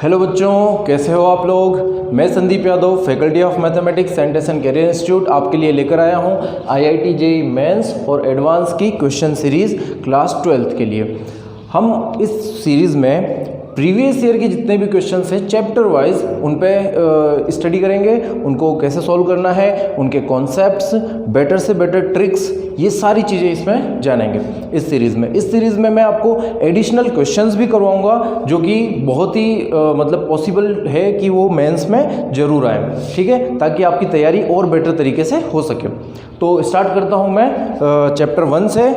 Hello बच्चों, कैसे हो आप लोग। मैं Sandeep Yadav, faculty of mathematics sentence and career institute आपके लिए लेकर आया हूं आईआईटी जेईई मेंस और एडवांस की क्वेश्चन सीरीज़ क्लास 12th के लिए। हम इस सीरीज़ में प्रीवियस ईयर के जितने भी क्वेश्चंस हैं चैप्टर वाइज उन पे स्टडी करेंगे, उनको कैसे सॉल्व करना है, उनके कॉन्सेप्ट्स, बेटर से बेटर ट्रिक्स, ये सारी चीज़ें इसमें जानेंगे इस सीरीज़ में। इस सीरीज़ में मैं आपको एडिशनल क्वेश्चंस भी करवाऊंगा जो कि बहुत ही मतलब पॉसिबल है कि वो मेंस में ज़रूर आए, ठीक है, ताकि आपकी तैयारी और बेटर तरीके से हो सके। तो स्टार्ट करता हूँ मैं चैप्टर 1 से,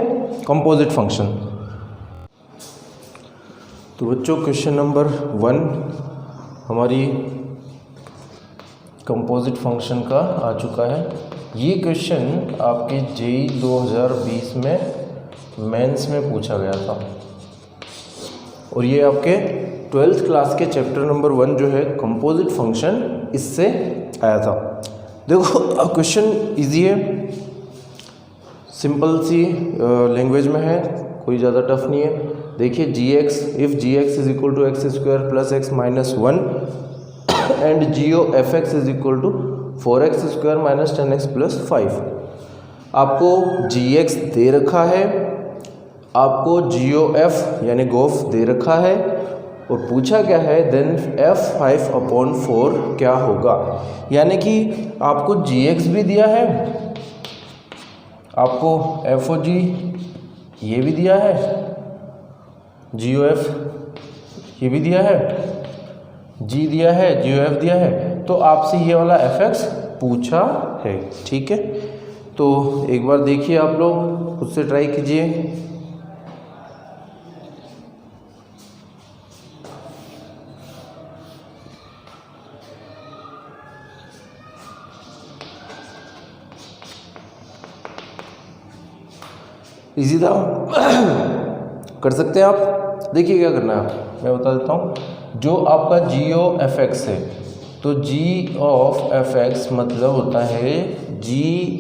कंपोजिट फंक्शन। तो बच्चों क्वेश्चन नंबर 1 हमारी कंपोजिट फंक्शन का आ चुका है। ये क्वेश्चन आपके जेईई 2020 में मेंस में पूछा गया था और ये आपके 12th क्लास के चैप्टर नंबर 1 जो है कंपोजिट फंक्शन, इससे आया था। देखो क्वेश्चन इजी है, सिंपल सी लैंग्वेज में है, कोई ज़्यादा टफ नहीं है। देखिए gx, if gx is equal to x square plus x minus 1 and gO fx is equal to 4x square minus 10x plus 5। आपको gx दे रखा है, आपको GOF यानी गोफ दे रखा है और पूछा क्या है, देन f5/4 क्या होगा। यानी कि आपको gx भी दिया है, आपको FOG ये भी दिया है, GOF ये भी दिया है, G दिया है, GOF दिया है, तो आपसे ये वाला fx पूछा है, ठीक है। तो एक बार देखिए, आप लोग खुद से ट्राई कीजिए। इजी था, कर सकते हैं आप। देखिए क्या करना है, मैं बता देता हूँ। जो आपका GO fx है, तो G ऑफ fx मतलब होता है G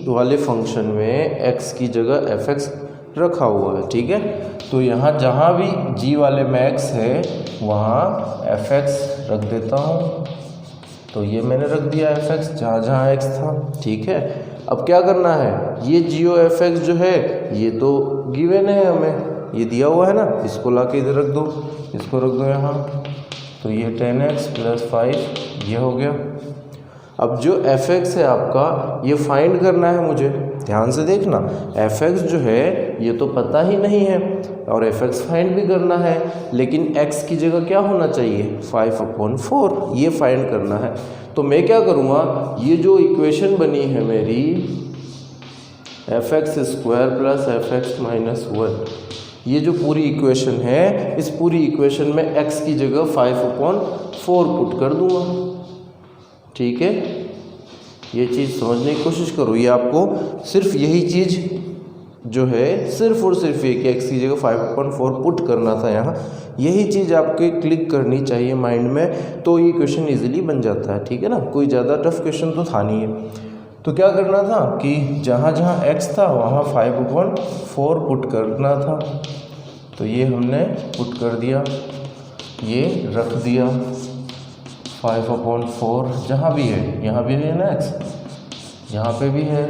वाले फंक्शन में x की जगह fx रखा हुआ है, ठीक है। तो यहाँ जहाँ भी G वाले में x है वहाँ fx रख देता हूँ। तो ये मैंने रख दिया fx जहाँ जहाँ x था, ठीक है। अब क्या करना है, ये GO fx जो है ये तो गिवन है, हमें ये दिया हुआ है ना, इसको लाके इधर रख दो, इसको रख दो यहाँ, तो ये 10x प्लस 5 ये हो गया। अब जो fx है आपका, ये फाइंड करना है मुझे, ध्यान से देखना। fx जो है ये तो पता ही नहीं है और fx फाइंड भी करना है, लेकिन x की जगह क्या होना चाहिए, 5/4, ये फाइंड करना है। तो मैं क्या करूँगा, ये जो इक्वेशन बनी है मेरी fx square plus fx minus 1, ये जो पूरी इक्वेशन है, इस पूरी इक्वेशन में x की जगह 5/4 पुट कर दूंगा, ठीक है। ये चीज़ समझने की कोशिश करो, ये आपको सिर्फ यही चीज़ जो है, सिर्फ और सिर्फ ये कि x की जगह 5/4 पुट करना था यहाँ, यही चीज़ आपके क्लिक करनी चाहिए माइंड में, तो ये क्वेश्चन इजीली बन जाता है, ठीक है ना। कोई ज़्यादा टफ क्वेश्चन तो था नहीं है। तो क्या करना था कि जहाँ जहाँ x था वहाँ 5/4 पुट करना था, तो ये हमने पुट कर दिया, ये रख दिया 5/4 जहाँ भी है, यहाँ भी है ना x, यहाँ पे भी है,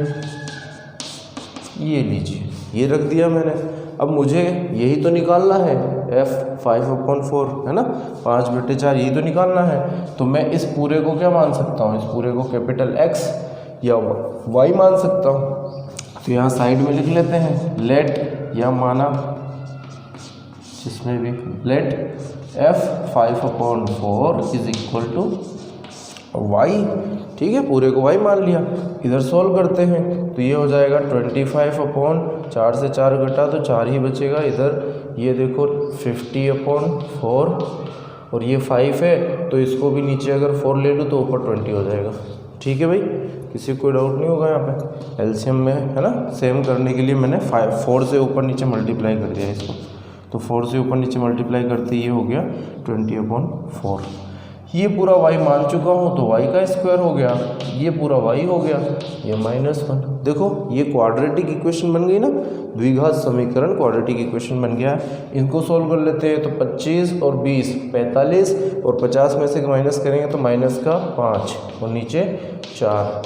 ये लीजिए, ये रख दिया मैंने। अब मुझे यही तो निकालना है, f5/4 है ना, 5/4 यही तो निकालना है। तो मैं इस पूरे को क्या मान सकता हूँ, इस पूरे को कैपिटल X या y मान सकता हूँ। तो यहाँ साइड में लिख लेते हैं, लेट या माना जिसमें भी, let f5/4 is equal to y, ठीक है, पूरे को y मान लिया। इधर सॉल्व करते हैं, तो ये हो जाएगा 25/4 से 4 घटा तो 4 ही बचेगा इधर, ये देखो 50/4 और ये 5 है, तो इसको भी नीचे अगर 4 ले लूँ तो ऊपर 20 हो जाएगा, ठीक है भाई। किसी को कोई डाउट नहीं होगा यहाँ पे, एलसीएम में है ना, सेम करने के लिए मैंने 4 से ऊपर नीचे मल्टीप्लाई कर दिया इसको, तो 4 से ऊपर नीचे मल्टीप्लाई करते ये हो गया 20/4। ये पूरा y मान चुका हूँ तो y का स्क्वायर हो गया, ये पूरा y हो गया, ये -1। देखो ये क्वाड्रेटिक इक्वेशन बन गई ना, द्विघात समीकरण क्वाड्रेटिक इक्वेशन बन गया। इनको सॉल्व कर लेते हैं तो 25 और 20 45 और 50 में से माइनस करेंगे तो -5 और नीचे 4,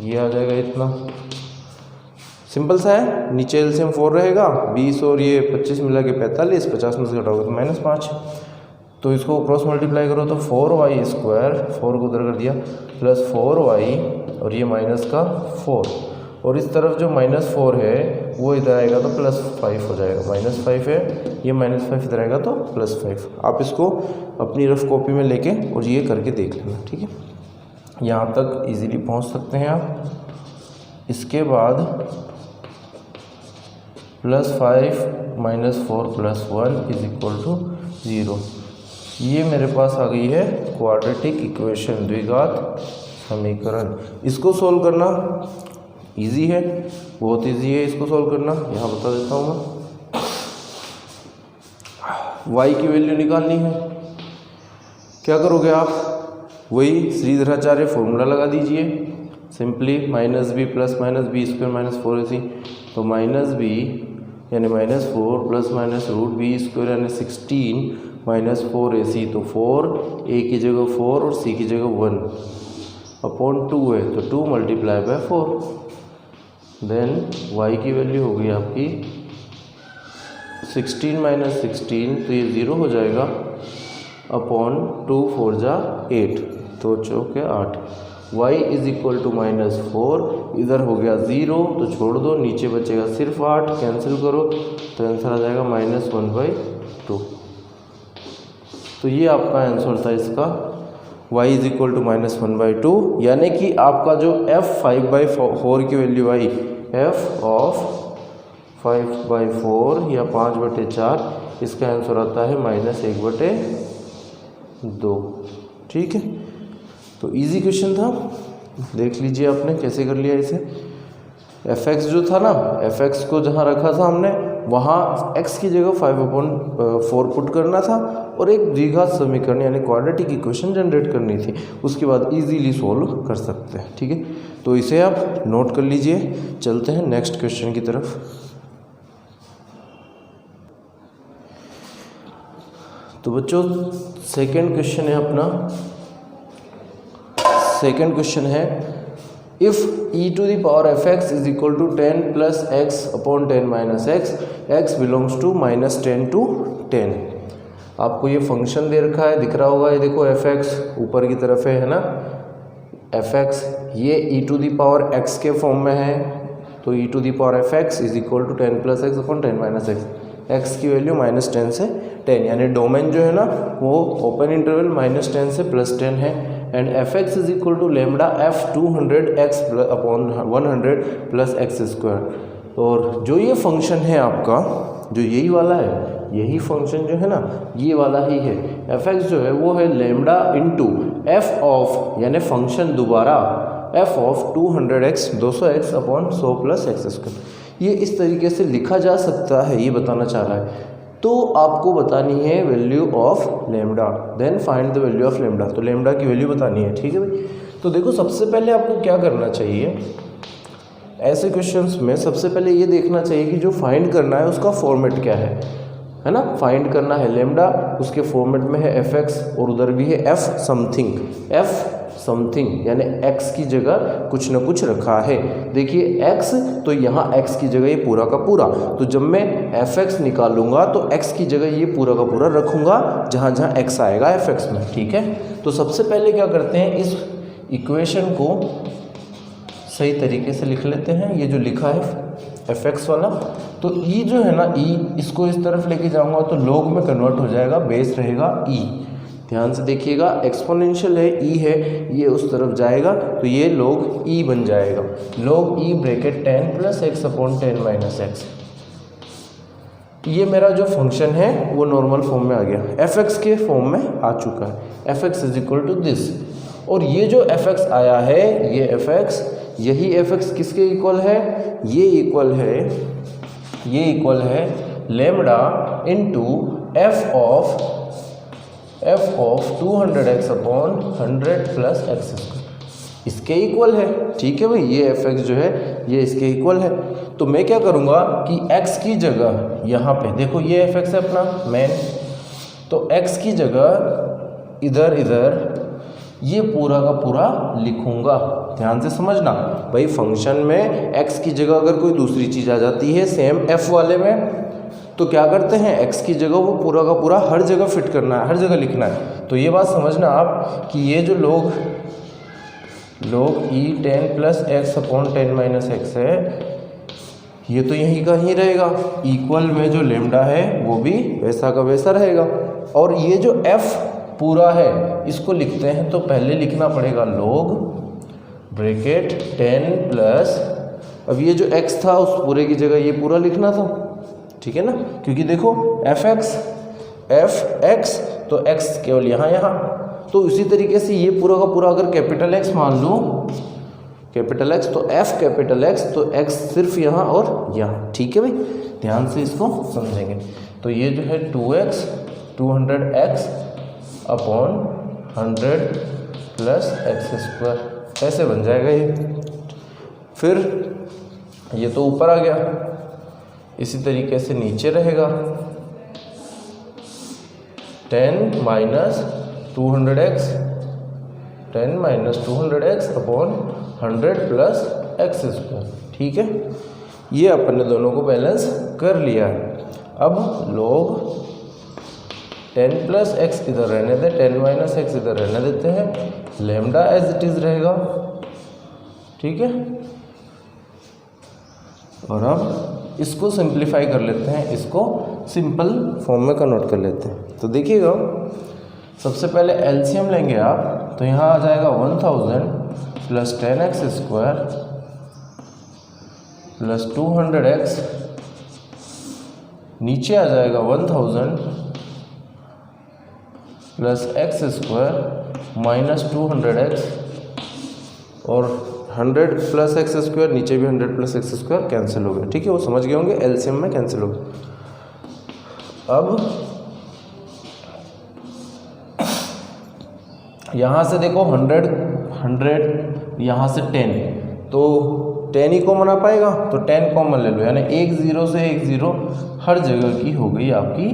ये आ जाएगा इतना। सिंपल सा है, नीचे एलसीएम 4 रहेगा, 20 और ये 25 मिला के 45, 50 में से घटाओगे तो -5। तो इसको क्रॉस मल्टीप्लाई करो तो 4y स्क्वायर, 4 को उधर कर दिया, प्लस 4y और ये -4, और इस तरफ जो -4 है वो इधर आएगा तो +5 हो जाएगा, -5 है, ये -5 इधर आएगा तो +5। आप इसको अपनी रफ कॉपी में लेके और ये करके देख लेना, ठीक है। यहाँ तक इजीली पहुँच सकते हैं आप। इसके बाद +5 -4 + 1 = 0। ये मेरे पास आ गई है क्वाड्रेटिक इक्वेशन, द्विघात समीकरण। इसको सॉल्व करना इजी है, बहुत इजी है इसको सॉल्व करना। यहाँ बता देता हूँ मैं, y की वैल्यू निकालनी है। क्या करोगे आप, वही श्रीधराचार्य फॉर्मूला लगा दीजिए सिंपली, -b + -b² - 4ac, तो -b यानी -4 + -√b² यानी 16 -4ac, तो 4 a की जगह 4 और c की जगह 1 अपॉन 2 है तो 2 × 4। देन y की वैल्यू हो गई आपकी 16 - 16, तो ये 0 हो जाएगा, अपॉन 2 4 जा 8, तो चौके 8। y = -4, इधर हो गया 0 तो छोड़ दो, नीचे बचेगा सिर्फ 8, कैंसिल करो तो आंसर आ जाएगा -1/2। तो ये आपका आंसर था इसका, y = -1/2, यानी कि आपका जो f 5/4 की वैल्यू आई, f ऑफ 5/4 या 5/4, इसका आंसर आता है -1/2। ठीक है, तो इजी क्वेश्चन था, देख लीजिए आपने कैसे कर लिया इसे। fx जो था ना, fx को जहाँ रखा था हमने, वहाँ x की जगह 5/4 पुट करना था और एक द्विघात समीकरण यानी क्वाड्रेटिक इक्वेशन जनरेट करनी थी। उसके बाद इजीली सॉल्व कर सकते हैं, ठीक है। तो इसे आप नोट कर लीजिए। चलते हैं नेक्स्ट क्वेश्चन की तरफ। तो बच्चों सेकंड क्वेश्चन है अपना, सेकंड क्वेश्चन है, if e⁴x = 10 + x/10 - x, x belongs to -10 to 10। आपको ये फंक्शन दे रखा है, दिख रहा होगा, ये देखो fx ऊपर की तरफ है ना, fx ये e⁴x के फॉर्म में है, तो e⁴x = 10 + x/10 - x, x की वैल्यू -10 से 10, यानी डोमेन जो है ना वो ओपन इंटरवल -10 से +10 है। And fx = λf 200x/100 + x²। और जो ये फंक्शन है आपका, जो यही वाला है, यही फंक्शन जो है ना ये वाला ही है, fx जो है वो है लैम्डा इंटू f ऑफ, यानी फंक्शन दोबारा f of 200x 200x/100 + x²। ये इस तरीके से लिखा जा सकता है, ये बताना चाह रहा है। तो आपको बतानी है value of lambda, then find the value of lambda. तो लैम्डा की वैल्यू बतानी है, ठीक है भाई। तो देखो सबसे पहले आपको क्या करना चाहिए, ऐसे क्वेश्चंस में सबसे पहले ये देखना चाहिए कि जो फाइंड करना है उसका फॉर्मेट क्या है ना। फाइंड करना है लैम्डा, उसके फॉर्मेट में है fx और उधर भी है f समथिंग, यानी x की जगह कुछ ना कुछ रखा है। देखिए x, तो यहाँ x की जगह ये पूरा का पूरा, तो जब मैं fx निकालूंगा तो x की जगह ये पूरा का पूरा रखूंगा जहाँ जहाँ x आएगा fx में, ठीक है। तो सबसे पहले क्या करते हैं, इस इक्वेशन को सही तरीके से लिख लेते हैं। ये जो लिखा है fx वाला, तो e जो है ना, e इसको इस तरफ लेके जाऊंगा तो log में कन्वर्ट हो जाएगा, बेस रहेगा e। ध्यान से देखिएगा, एक्सपोनेंशियल है, e है, ये उस तरफ जाएगा तो ये log e बन जाएगा, log e bracket 10 + x/10 - x। ये मेरा जो फंक्शन है वो नॉर्मल फॉर्म में आ गया, fx के फॉर्म में आ चुका है, fx = दिस। और ये जो fx आया है, ये fx, यही fx किसके इक्वल है, ये इक्वल है lambda into f of F of 200x upon 100 plus x square इसके इक्वल है। ठीक है भाई, ये एफ एक्स जो है ये इसके इक्वल है। तो मैं क्या करूँगा कि x की जगह यहाँ पे देखो ये एफ एक्स है अपना मेन, तो x की जगह इधर ये पूरा का पूरा लिखूंगा। ध्यान से समझना भाई, फंक्शन में x की जगह अगर कोई दूसरी चीज़ आ जाती है सेम f वाले में, तो क्या करते हैं x की जगह वो पूरा का पूरा हर जगह फिट करना है, हर जगह लिखना है। तो ये बात समझना आप कि ये जो लोग ई 10 plus x upon 10 minus x है, ये तो यहीं का ही रहेगा। इक्वल में जो लेमडा है वो भी वैसा का वैसा रहेगा। और ये जो f पूरा है इसको लिखते हैं तो पहले लिखना पड़ेगा log ब्रैकेट 10 प्लस, अब ये जो x था उस पूरे की जगह ये पूरा लिखना था। ठीक है ना, क्योंकि देखो एफ एक्स तो x केवल यहाँ, तो इसी तरीके से ये पूरा का पूरा अगर कैपिटल X मान लूँ, कैपिटल X तो f कैपिटल X तो x सिर्फ यहाँ और यहाँ। ठीक है भाई, ध्यान से इसको समझेंगे। तो ये जो है 2x 200x upon 100 plus x square ऐसे बन जाएगा ये। फिर ये तो ऊपर आ गया, इसी तरीके से नीचे रहेगा 10 minus 200x 10 minus 200x upon 100 plus x square. ठीक है, ये अपन ने दोनों को बैलेंस कर लिया है। अब log 10 प्लस एक्स इधर रहने दे, 10 माइनस एक्स इधर रहने देते हैं, लेमडा एज इट इज़ रहेगा। ठीक है, और अब इसको सिंप्लीफाई कर लेते हैं, इसको सिंपल फॉर्म में कन्वर्ट कर लेते हैं। तो देखिएगा, सबसे पहले एलसीएम लेंगे आप, तो यहाँ आ जाएगा 1000 plus 10x square plus 200x, नीचे आ जाएगा 1000 plus x square minus 200x, और 100 प्लस एक्स स्क्वायर, नीचे भी 100 प्लस एक्स स्क्वायर कैंसिल हो गया। ठीक है, वो समझ गए होंगे, एलसीएम में कैंसिल हो गया। अब यहाँ से देखो 100 यहाँ से 10, तो 10 ही कॉमन आ पाएगा, तो 10 कॉमन ले लो, यानी 1 0 से 1 0 हर जगह की हो गई आपकी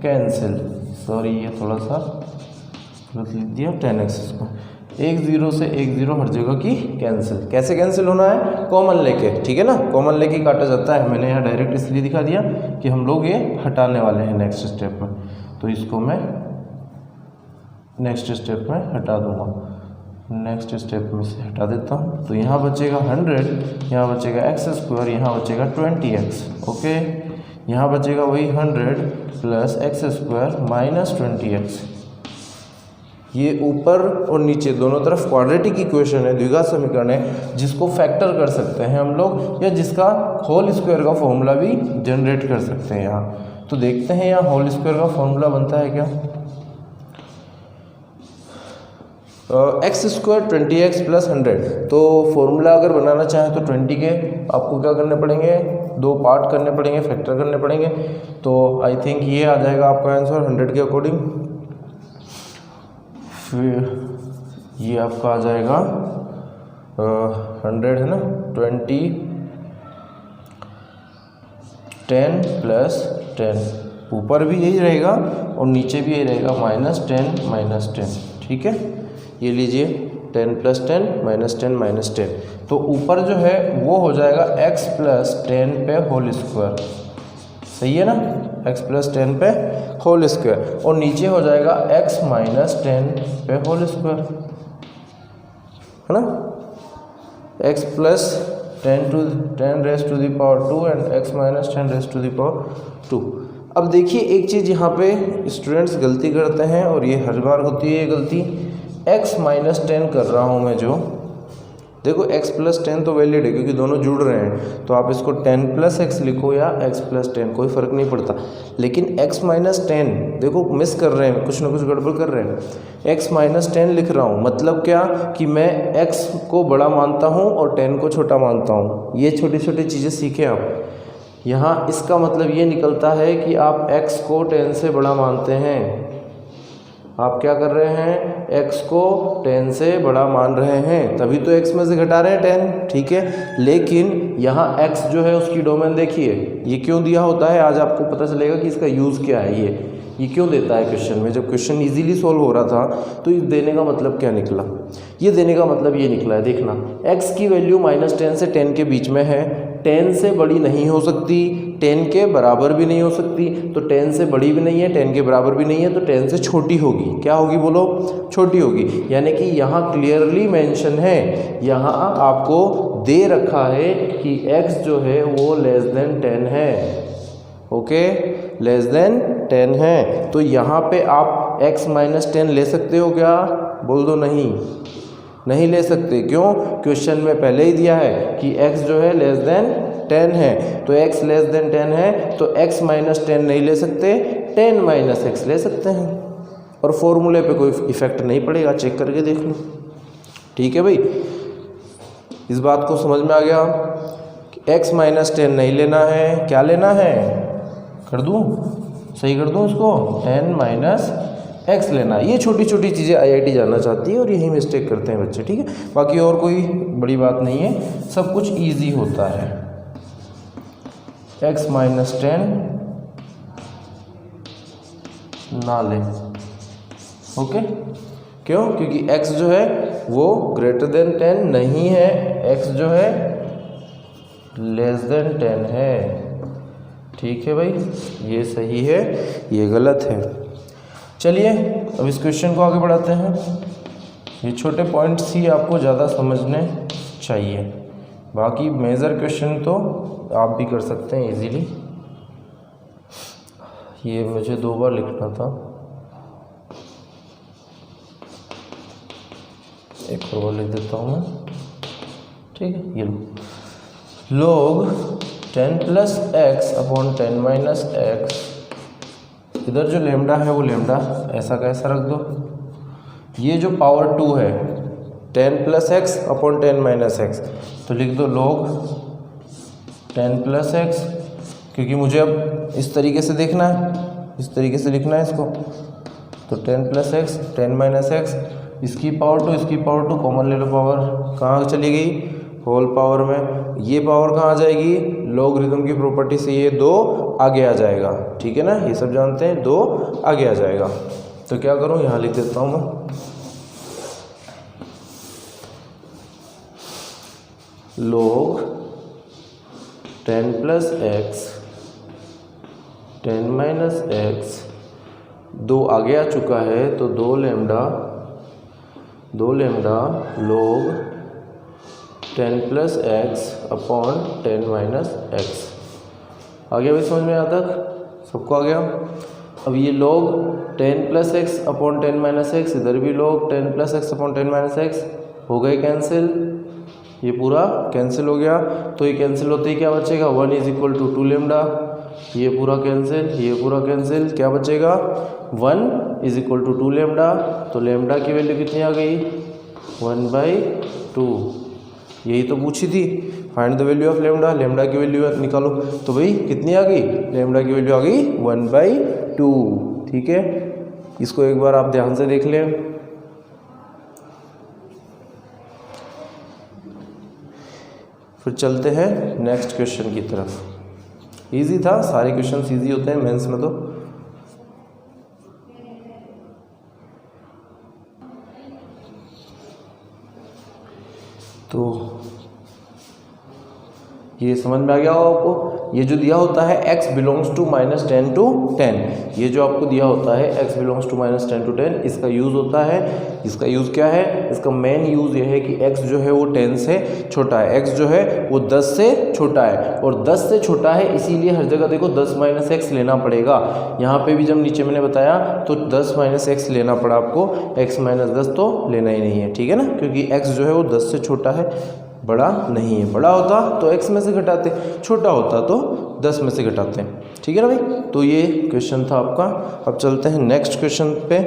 कैंसिल। सॉरी, ये थोड़ा सा गलत लिख दिया, 10x स्क्वायर 1 0 से 1 0 हर जगह की कैंसिल। कैसे कैंसिल होना है? कॉमन लेके। ठीक है ना, कॉमन लेके काटा जाता है। मैंने यहाँ डायरेक्ट इसलिए दिखा दिया कि हम लोग ये हटाने वाले हैं नेक्स्ट स्टेप में, तो इसको मैं नेक्स्ट स्टेप में हटा दूंगा। नेक्स्ट स्टेप में से हटा देता हूँ, तो यहाँ बचेगा 100, यहाँ बचेगा एक्स स्क्वायर, यहाँ बचेगा 20x। ओके, यहाँ बचेगा वही 100 plus x square minus 20x। ये ऊपर और नीचे दोनों तरफ क्वाड्रेटिक इक्वेशन है, द्विघात समीकरण है, जिसको फैक्टर कर सकते हैं हम लोग, या जिसका होल स्क्वायर का फॉर्मूला भी जनरेट कर सकते हैं यहाँ। तो देखते हैं यहाँ होल स्क्वायर का फॉर्मूला बनता है क्या। एक्स स्क्वायर 20x प्लस 100, तो फॉर्मूला अगर बनाना चाहें तो 20 के आपको क्या करने पड़ेंगे, 2 पार्ट करने पड़ेंगे, फैक्टर करने पड़ेंगे। तो आई थिंक ये आ जाएगा आपका आंसर 100 के अकॉर्डिंग। फिर ये आपका आ जाएगा 100 है ना, 20 10 प्लस 10, ऊपर भी यही रहेगा और नीचे भी यही रहेगा, माइनस 10 माइनस 10। ठीक है, ये लीजिए 10 प्लस 10 माइनस 10 माइनस 10, तो ऊपर जो है वो हो जाएगा x प्लस 10 पे होल स्क्वायर। सही है ना, x प्लस 10 पे होल स्क्वायर, और नीचे हो जाएगा x माइनस 10 पे होल स्क्वायर, है ना। x plus 10 raise to the power 2 and x minus 10 raise to the power 2। अब देखिए एक चीज़ यहाँ पे स्टूडेंट्स गलती करते हैं, और ये हर बार होती है ये गलती। x माइनस 10 कर रहा हूँ मैं, जो देखो x प्लस 10 तो वैलिड है क्योंकि दोनों जुड़ रहे हैं, तो आप इसको 10 प्लस x लिखो या x प्लस 10, कोई फ़र्क नहीं पड़ता। लेकिन x माइनस 10 देखो मिस कर रहे हैं, कुछ ना कुछ गड़बड़ कर रहे हैं। x माइनस 10 लिख रहा हूँ, मतलब क्या कि मैं x को बड़ा मानता हूँ और 10 को छोटा मानता हूँ। ये छोटी छोटी चीज़ें सीखें आप। यहाँ इसका मतलब ये निकलता है कि आप x को 10 से बड़ा मानते हैं। आप क्या कर रहे हैं, x को 10 से बड़ा मान रहे हैं, तभी तो x में से घटा रहे हैं 10, ठीक है। लेकिन यहाँ x जो है उसकी डोमेन देखिए, ये क्यों दिया होता है, आज आपको पता चलेगा कि इसका यूज़ क्या है। ये क्यों देता है क्वेश्चन में, जब क्वेश्चन इजीली सॉल्व हो रहा था तो इस देने का मतलब क्या निकला, ये देने का मतलब ये निकला है, देखना x की वैल्यू -10 से 10 के बीच में है, 10 से बड़ी नहीं हो सकती, 10 के बराबर भी नहीं हो सकती, तो 10 से बड़ी भी नहीं है, 10 के बराबर भी नहीं है, तो 10 से छोटी होगी, क्या होगी बोलो, छोटी होगी। यानी कि यहाँ क्लियरली मेंशन है, यहाँ आपको दे रखा है कि x जो है वो लेस देन 10 है, ओके, लेस देन 10 है। तो यहाँ पे आप x -10 ले सकते हो क्या, बोल दो नहीं ले सकते। क्यों, क्वेश्चन में पहले ही दिया है कि x जो है लेस देन 10 है, तो x लेस देन 10 है तो x -10 नहीं ले सकते, 10 - x ले सकते हैं, और फॉर्मूले पे कोई इफेक्ट नहीं पड़ेगा, चेक करके देख लो, ठीक है भाई। इस बात को समझ में आ गया कि x -10 नहीं लेना है, क्या लेना है, कर दूँ, सही कर दूँ इसको, 10 - x लेना है। ये छोटी छोटी चीज़ें IIT जानना चाहती है और यही मिस्टेक करते हैं बच्चे, ठीक है। बाकी और कोई बड़ी बात नहीं है, सब कुछ इजी होता है। x -10 ना ले, ओके, क्यों, क्योंकि x जो है वो ग्रेटर देन 10 नहीं है, x जो है लेस देन 10 है, ठीक है भाई, ये सही है, ये गलत है। चलिए अब इस क्वेश्चन को आगे बढ़ाते हैं। ये छोटे पॉइंट्स ही आपको ज़्यादा समझने चाहिए, बाकी मेजर क्वेश्चन तो आप भी कर सकते हैं इजीली। ये मुझे 2 बार लिखना था, एक और लिख देता हूँ मैं, ठीक है। ये log 10 + x अपॉन 10 - x, इधर जो लेमडा है वो लेमडा ऐसा का ऐसा रख दो, ये जो पावर 2 है 10 + x अपॉन 10 - x, तो लिख दो log 10 + x, क्योंकि मुझे अब इस तरीके से देखना है, इस तरीके से लिखना है इसको, तो 10 + x 10 - x, इसकी पावर 2 इसकी पावर 2 कॉमन ले लो, पावर कहाँ चली गई, होल पावर में, ये पावर कहाँ आ जाएगी, लॉगरिथम की प्रॉपर्टी से ये 2 आगे आ जाएगा, ठीक है ना, ये सब जानते हैं, 2 आगे आ जाएगा। तो क्या करूँ, यहाँ लिख देता हूँ मैं, log 10 + x 10 - x, 2 आगे आ चुका है तो 2 lambda log 10 + x upon 10 - x, आ गया भाई समझ में, यहाँ तक सबको आ गया। अब ये log 10 + x अपॉन 10 - x, इधर भी log 10 + x अपॉन 10 - x हो गए कैंसिल, ये पूरा कैंसिल हो गया। तो ये कैंसिल होते ही क्या बचेगा, 1 = 2 लेमडा, ये पूरा कैंसिल, ये पूरा कैंसिल, क्या बचेगा, 1 = 2 लेमडा, तो लेमडा की वैल्यू कितनी आ गई, 1/2, यही तो पूछी थी, find the value of lambda, lambda की वैल्यू निकालो, तो भाई कितनी आ गई, लेमडा की वैल्यू आ गई 1/2, ठीक है। इसको एक बार आप ध्यान से देख लें। फिर चलते हैं नेक्स्ट क्वेश्चन की तरफ। इजी था, सारे क्वेश्चन इजी होते हैं मेंस में। तो ये समझ में आ गया होगा आपको। ये जो दिया होता है x बिलोंग्स टू -10 to 10, ये जो आपको दिया होता है x बिलोंग्स टू -10 to 10, इसका यूज़ होता है, इसका यूज़ क्या है, इसका मेन यूज़ ये है कि x जो है वो 10 से छोटा है, x जो है वो 10 से छोटा है, और 10 से छोटा है इसीलिए हर जगह देखो 10 - x लेना पड़ेगा। यहाँ पे भी जब नीचे मैंने बताया तो 10 - x लेना पड़ा आपको, x - 10 तो लेना ही नहीं है, ठीक है ना, क्योंकि x जो है वो 10 से छोटा है, बड़ा नहीं है। बड़ा होता तो x में से घटाते, छोटा होता तो 10 में से घटाते हैं, ठीक है ना भाई। तो ये क्वेश्चन था आपका। अब चलते हैं नेक्स्ट क्वेश्चन पे,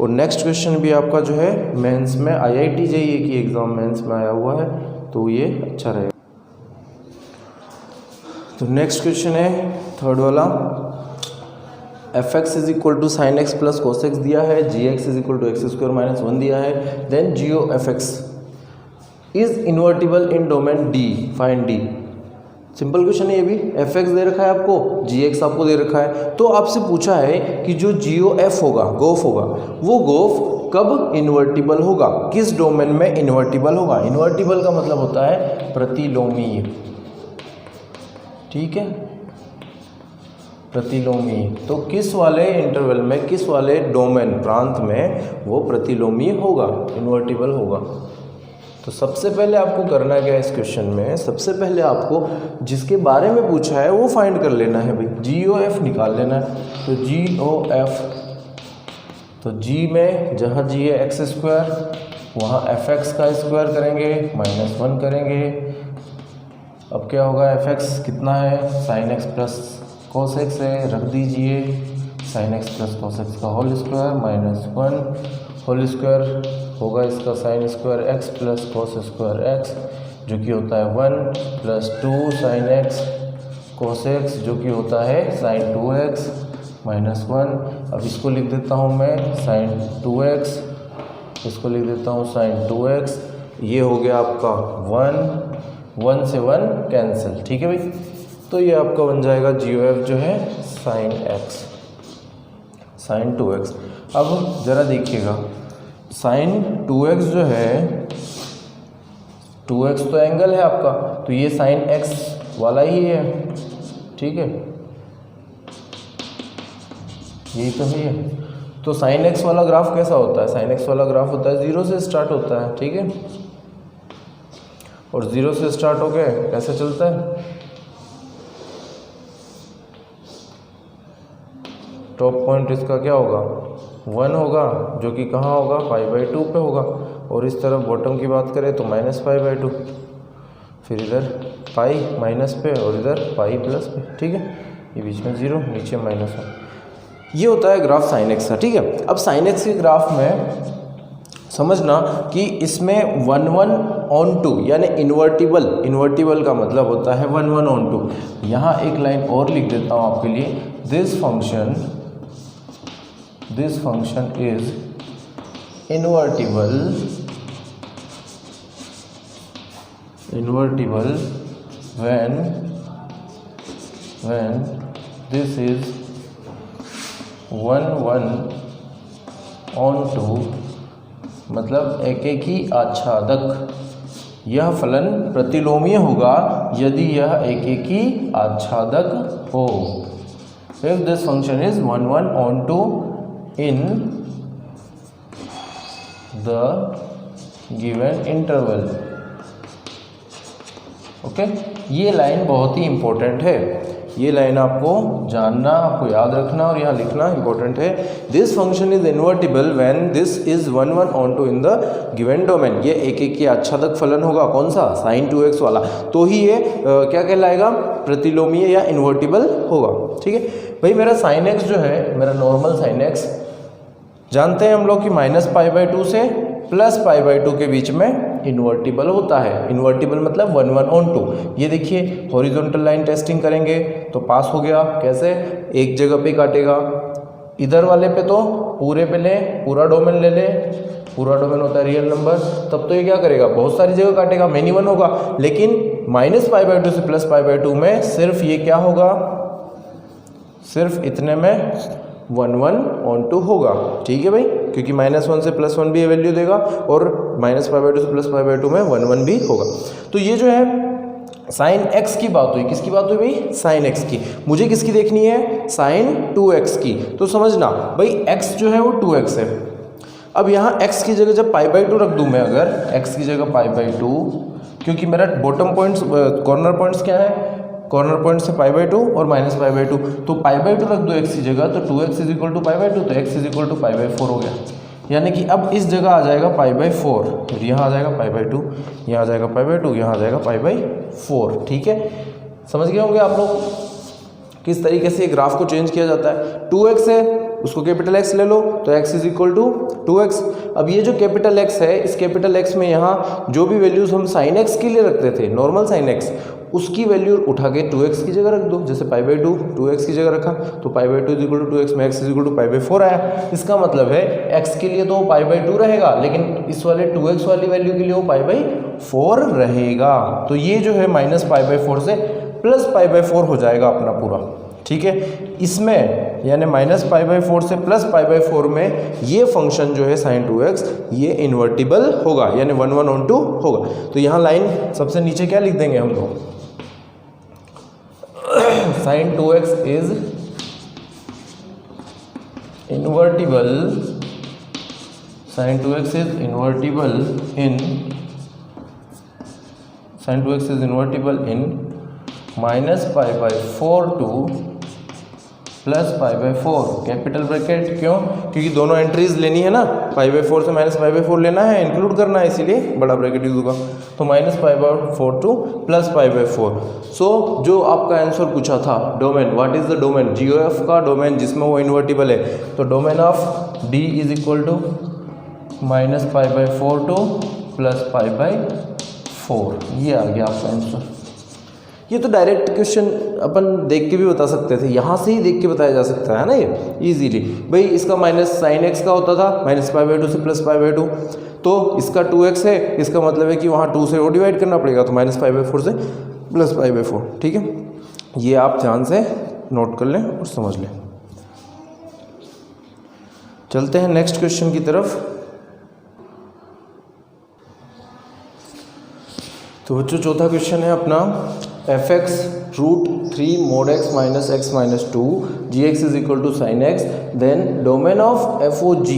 और नेक्स्ट क्वेश्चन भी आपका जो है मेंस में IIT JEE की एग्ज़ाम मेंस में आया हुआ है, तो ये अच्छा रहेगा। तो नेक्स्ट क्वेश्चन है थर्ड वाला, f x is equal to sine x plus cos x दिया है, g x is equal to x square minus 1 दिया है, then g o f x is invertible in domain D, find D. Simple question है ये भी, F x दे रखा है आपको, जी एक्स आपको दे रखा है, तो आपसे पूछा है कि जो जी ओ एफ होगा, गोफ होगा, वो गोफ कब इन्वर्टिबल होगा, किस डोमेन में इन्वर्टिबल होगा। इन्वर्टिबल का मतलब होता है प्रतिलोमीय, ठीक है, प्रतिलोमीय। तो किस वाले इंटरवल में, किस वाले डोमेन प्रांत में वो प्रतिलोमीय होगा, इन्वर्टिबल होगा। तो सबसे पहले आपको करना क्या है इस क्वेश्चन में, सबसे पहले आपको जिसके बारे में पूछा है वो फाइंड कर लेना है भाई, जी ओ एफ निकाल लेना है। तो जी ओ एफ, तो जी में जहाँ जी है एक्स स्क्वायर, वहाँ एफ एक्स का स्क्वायर करेंगे, -1 करेंगे। अब क्या होगा, एफ एक्स कितना है, sine x plus cos x है, रख दीजिए, sign x plus cos x का होल स्क्वायर -1 होल स्क्वायर होगा इसका sine square x plus cos square x, जो कि होता है 1 plus 2 sine x cos x, जो कि होता है साइन 2x -1। अब इसको लिख देता हूँ मैं साइन 2x, इसको लिख देता हूँ साइन 2x। ये हो गया आपका 1 से 1 कैंसिल, ठीक है भाई। तो ये आपका बन जाएगा जी ओ एफ जो है साइन एक्स, साइन 2x। अब ज़रा देखिएगा, साइन 2x जो है, 2x तो एंगल है आपका, तो ये साइन x वाला ही है, ठीक है, यही तो है। तो साइन x वाला ग्राफ कैसा होता है, साइन x वाला ग्राफ होता है 0 से स्टार्ट होता है, ठीक है, और 0 से स्टार्ट हो गए कैसे चलता है, टॉप पॉइंट इसका क्या होगा 1 होगा, जो कि कहाँ होगा π/2 पे होगा, और इस तरफ बॉटम की बात करें तो -π/2, फिर इधर पाई माइनस पे और इधर पाई प्लस पे, ठीक है, ये बीच में 0 नीचे -1। ये होता है ग्राफ साइन एक्स का, ठीक है। अब साइन एक्स के ग्राफ में समझना कि इसमें 1/1/2 यानी इन्वर्टिबल, इन्वर्टिबल का मतलब होता है 1/1/2। यहाँ एक लाइन और लिख देता हूँ आपके लिए, this function is invertible when this is 1/1/2, मतलब एक ही आच्छादक। यह फलन प्रतिलोमीय होगा यदि यह एक ही आच्छादक हो। If this function is 1/1/2 in the given interval, okay. ये लाइन बहुत ही इंपॉर्टेंट है, ये लाइन आपको जानना, आपको याद रखना और यहाँ लिखना इंपॉर्टेंट है। This function is invertible when this is 1/1/2 in the given domain. ये एक की आच्छादक फलन होगा, कौन सा, साइन 2x वाला, तो ही ये क्या कहलाएगा, प्रतिलोमीय या इन्वर्टिबल होगा, ठीक है भाई। मेरा साइन x जो है, मेरा नॉर्मल साइन x जानते हैं हम लोग कि -π/2 से +π/2 के बीच में इन्वर्टिबल होता है। इन्वर्टिबल मतलब 1/1/2। ये देखिए हॉरिजॉन्टल लाइन टेस्टिंग करेंगे तो पास हो गया, कैसे, एक जगह पे काटेगा, इधर वाले पे तो पूरे पे ले, पूरा डोमेन ले ले, पूरा डोमेन होता है रियल नंबर, तब तो ये क्या करेगा, बहुत सारी जगह काटेगा, मैनी 1 होगा। लेकिन -π/2 से +π/2 में सिर्फ ये क्या होगा, सिर्फ इतने में 1/1/2 होगा, ठीक है भाई, क्योंकि -1 से +1 भी वैल्यू देगा और -π/2 से +π/2 में 1/1 भी होगा। तो ये जो है साइन x की बात हुई, किसकी बात हुई भाई, साइन x की। मुझे किसकी देखनी है, साइन 2x की। तो समझना भाई x जो है वो 2x है। अब यहाँ x की जगह जब π/2 रख दूँ मैं, अगर x की जगह π/2, क्योंकि मेरा बॉटम पॉइंट्स, कॉर्नर पॉइंट्स क्या है, कॉर्नर पॉइंट से π/2 और -π/2, तो π/2 रख दो x की जगह, तो 2x = π/2, तो x = π/4 हो गया। यानी कि अब इस जगह आ जाएगा π/4, फिर यहाँ आ जाएगा π/2, यहाँ आ जाएगा π/2, यहाँ आ जाएगा π/4, ठीक है। समझ गए होंगे आप लोग किस तरीके से ग्राफ को चेंज किया जाता है। 2x है, उसको कैपिटल X ले लो, तो x = 2x। अब ये जो कैपिटल X है, इस कैपिटल X में यहाँ जो भी वैल्यूज हम साइन x के लिए रखते थे, नॉर्मल साइन x, उसकी वैल्यू उठा के 2x की जगह रख दो। जैसे π/2 2x की जगह रखा तो π/2 = 2x में x = π/4 आया। इसका मतलब है x के लिए तो π/2 रहेगा, लेकिन इस वाले 2x वाली वैल्यू के लिए वो π/4 रहेगा। तो ये जो है -π/4 से +π/4 हो जाएगा अपना पूरा, ठीक है। इसमें यानी -π/4 से +π/4 में ये फंक्शन जो है sin 2x ये इन्वर्टिबल होगा, यानी 1 1 on 2 होगा। तो यहाँ लाइन सबसे नीचे क्या लिख देंगे हम लोग, sin 2x is invertible, sin 2x is invertible in -π/4 to +π/4 capital bracket. क्यों? क्योंकि दोनों एंट्रीज लेनी है ना, π/4 से -π/4 लेना है, इंक्लूड करना है, इसीलिए बड़ा ब्रैकेट यूज होगा। तो -π/4 to +π/4। सो जो आपका आंसर पूछा था domain, what is the domain, GOF का डोमेन जिसमें वो इन्वर्टिबल है, तो domain of D is equal to -π/4 to +π/4। ये आ गया आपका आंसर। ये तो डायरेक्ट क्वेश्चन अपन देख के भी बता सकते थे, यहाँ से ही देख के बताया जा सकता है ना ये इजीली। भाई इसका sin x का होता था -π/2 से +π/2, तो इसका 2x है, इसका मतलब है कि वहाँ 2 से वो डिवाइड करना पड़ेगा, तो -π/4 से +π/4, ठीक है। ये आप ध्यान से नोट कर लें और समझ लें। चलते हैं नेक्स्ट क्वेश्चन की तरफ। तो बच्चों चौथा क्वेश्चन है अपना f(x) √3 mod x - x - 2 gx is equal to sin x, then domain of FOG,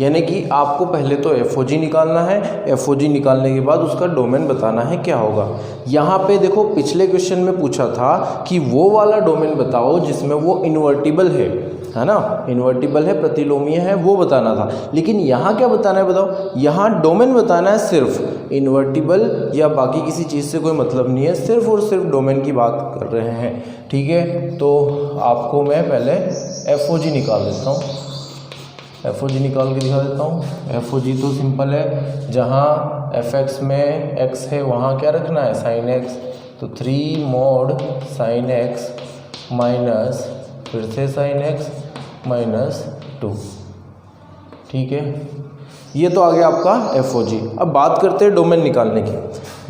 यानी कि आपको पहले तो FOG निकालना है, FOG निकालने के बाद उसका डोमेन बताना है क्या होगा। यहाँ पे देखो पिछले क्वेश्चन में पूछा था कि वो वाला डोमेन बताओ जिसमें वो इन्वर्टिबल है ना, इन्वर्टिबल है, प्रतिलोमीय है, वो बताना था। लेकिन यहाँ क्या बताना है बताओ, यहाँ डोमेन बताना है, सिर्फ इन्वर्टिबल या बाकी किसी चीज़ से कोई मतलब नहीं है, सिर्फ और सिर्फ डोमेन की बात कर रहे हैं, ठीक है। तो आपको मैं पहले FOG निकाल देता हूँ, FOG निकाल के दिखा देता हूँ। FOG तो सिंपल है, जहाँ f(x) में x है वहाँ क्या रखना है sin x, तो 3 mod sin x माइनस फिर से sin x -2, ठीक है। ये तो आ गया आपका FOG। अब बात करते हैं डोमेन निकालने की।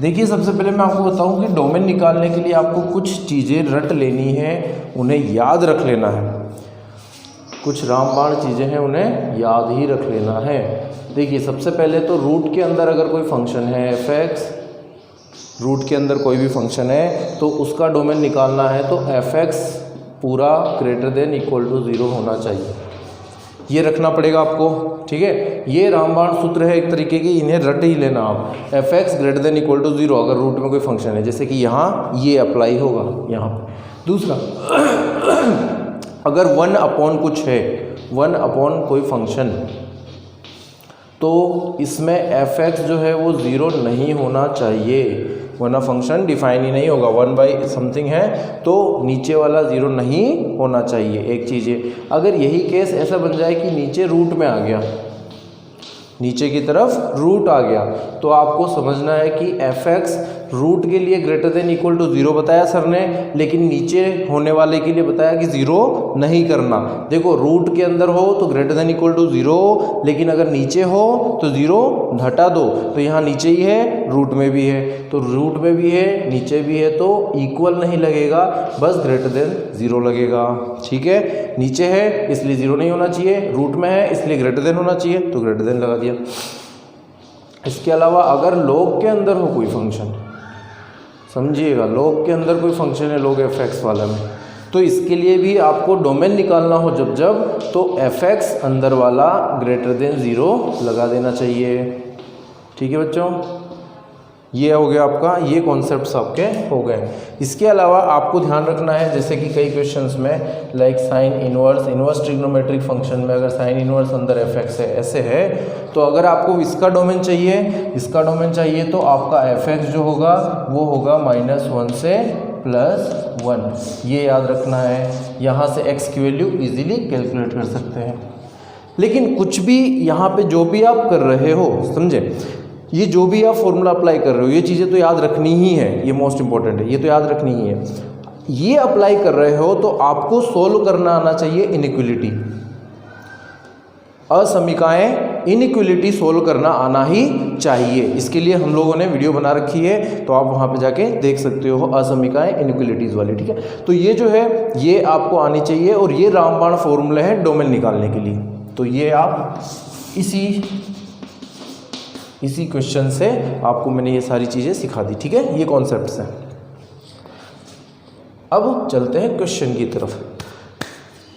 देखिए सबसे पहले मैं आपको बताऊं कि डोमेन निकालने के लिए आपको कुछ चीज़ें रट लेनी है, उन्हें याद रख लेना है। कुछ रामबाण चीज़ें हैं, उन्हें याद ही रख लेना है। देखिए सबसे पहले तो रूट के अंदर अगर कोई फंक्शन है f(x), रूट के अंदर कोई भी फंक्शन है तो उसका डोमेन निकालना है, तो f(x) पूरा > 0 होना चाहिए, ये रखना पड़ेगा आपको, ठीक है। ये रामबाण सूत्र है एक तरीके की, इन्हें रट ही लेना आप। f(x) > 0 अगर रूट में कोई फंक्शन है, जैसे कि यहाँ ये अप्लाई होगा यहाँ पे। दूसरा अगर 1 कुछ है, 1 कोई फंक्शन, तो इसमें f(x) जो है वो 0 नहीं होना चाहिए, वरना फंक्शन डिफाइन ही नहीं होगा। 1/समथिंग है तो नीचे वाला 0 नहीं होना चाहिए। एक चीज़ है, अगर यही केस ऐसा बन जाए कि नीचे रूट में आ गया, नीचे की तरफ रूट आ गया, तो आपको समझना है कि f(x) रूट के लिए > 0 बताया सर ने, लेकिन नीचे होने वाले के लिए बताया कि 0 नहीं करना। देखो रूट के अंदर हो तो > 0, लेकिन अगर नीचे हो तो 0 घटा दो, तो यहाँ नीचे ही है, रूट में भी है, तो रूट में भी है नीचे भी है, तो इक्वल नहीं लगेगा, बस > 0 लगेगा, ठीक है। नीचे है इसलिए 0 नहीं होना चाहिए, रूट में है इसलिए > होना चाहिए, तो > लगा दिया। इसके अलावा अगर log के अंदर हो कोई फंक्शन, समझिएगा log के अंदर कोई फंक्शन है log f(x) वाला में, तो इसके लिए भी आपको डोमेन निकालना हो जब तो f(x) अंदर वाला > 0 लगा देना चाहिए, ठीक है बच्चों। ये हो गया आपका, ये कॉन्सेप्ट्स आपके हो गए। इसके अलावा आपको ध्यान रखना है, जैसे कि कई क्वेश्चंस में like sine inverse trigonometric function में अगर साइन इनवर्स अंदर f(x) है, ऐसे है, तो अगर आपको इसका डोमेन चाहिए तो आपका f(x) जो होगा वो होगा -1 से +1, ये याद रखना है। यहाँ से x की वैल्यू इजीली कैलकुलेट कर सकते हैं। लेकिन कुछ भी यहाँ पे जो भी आप कर रहे हो, समझे, ये जो भी आप फॉर्मूला अप्लाई कर रहे हो ये चीज़ें तो याद रखनी ही है, ये मोस्ट इंपॉर्टेंट है, ये तो याद रखनी ही है। ये अप्लाई कर रहे हो तो आपको सोल्व करना आना चाहिए इनइक्वलिटी, असमीकाएं इनइक्वलिटी सोल्व करना आना ही चाहिए। इसके लिए हम लोगों ने वीडियो बना रखी है, तो आप वहाँ पे जाके देख सकते हो, असमीकाएं इनइक्वलिटीज़ वाली, ठीक है। तो ये जो है ये आपको आनी चाहिए, और ये रामबाण फॉर्मूला है डोमेन निकालने के लिए। तो ये आप इसी क्वेश्चन से आपको मैंने ये सारी चीज़ें सिखा दी, ठीक है। ये कॉन्सेप्ट्स हैं। अब चलते हैं क्वेश्चन की तरफ।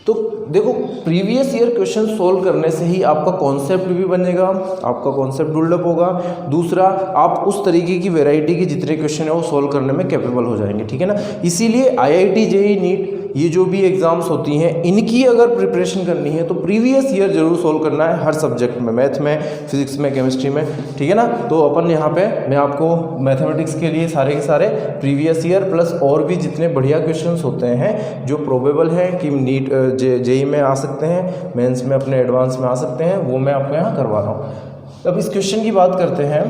तो देखो, प्रीवियस ईयर क्वेश्चन सोल्व करने से ही आपका कॉन्सेप्ट भी बनेगा, आपका कॉन्सेप्ट बिल्डअप होगा। दूसरा, आप उस तरीके की वैरायटी के जितने क्वेश्चन है वो सोल्व करने में कैपेबल हो जाएंगे, ठीक है ना। इसीलिए IIT JEE नीट ये जो भी एग्ज़ाम्स होती हैं, इनकी अगर प्रिपरेशन करनी है तो प्रीवियस ईयर जरूर सोल्व करना है, हर सब्जेक्ट में, मैथ में, फिजिक्स में, केमिस्ट्री में, ठीक है ना। तो अपन यहाँ पे मैं आपको मैथमेटिक्स के लिए सारे के सारे प्रीवियस ईयर प्लस और भी जितने बढ़िया क्वेश्चंस होते हैं जो प्रोबेबल हैं कि नीट JEE में आ सकते हैं, मेंस में अपने एडवांस में आ सकते हैं, वो मैं आपको यहाँ करवा रहा हूँ। अब इस क्वेश्चन की बात करते हैं।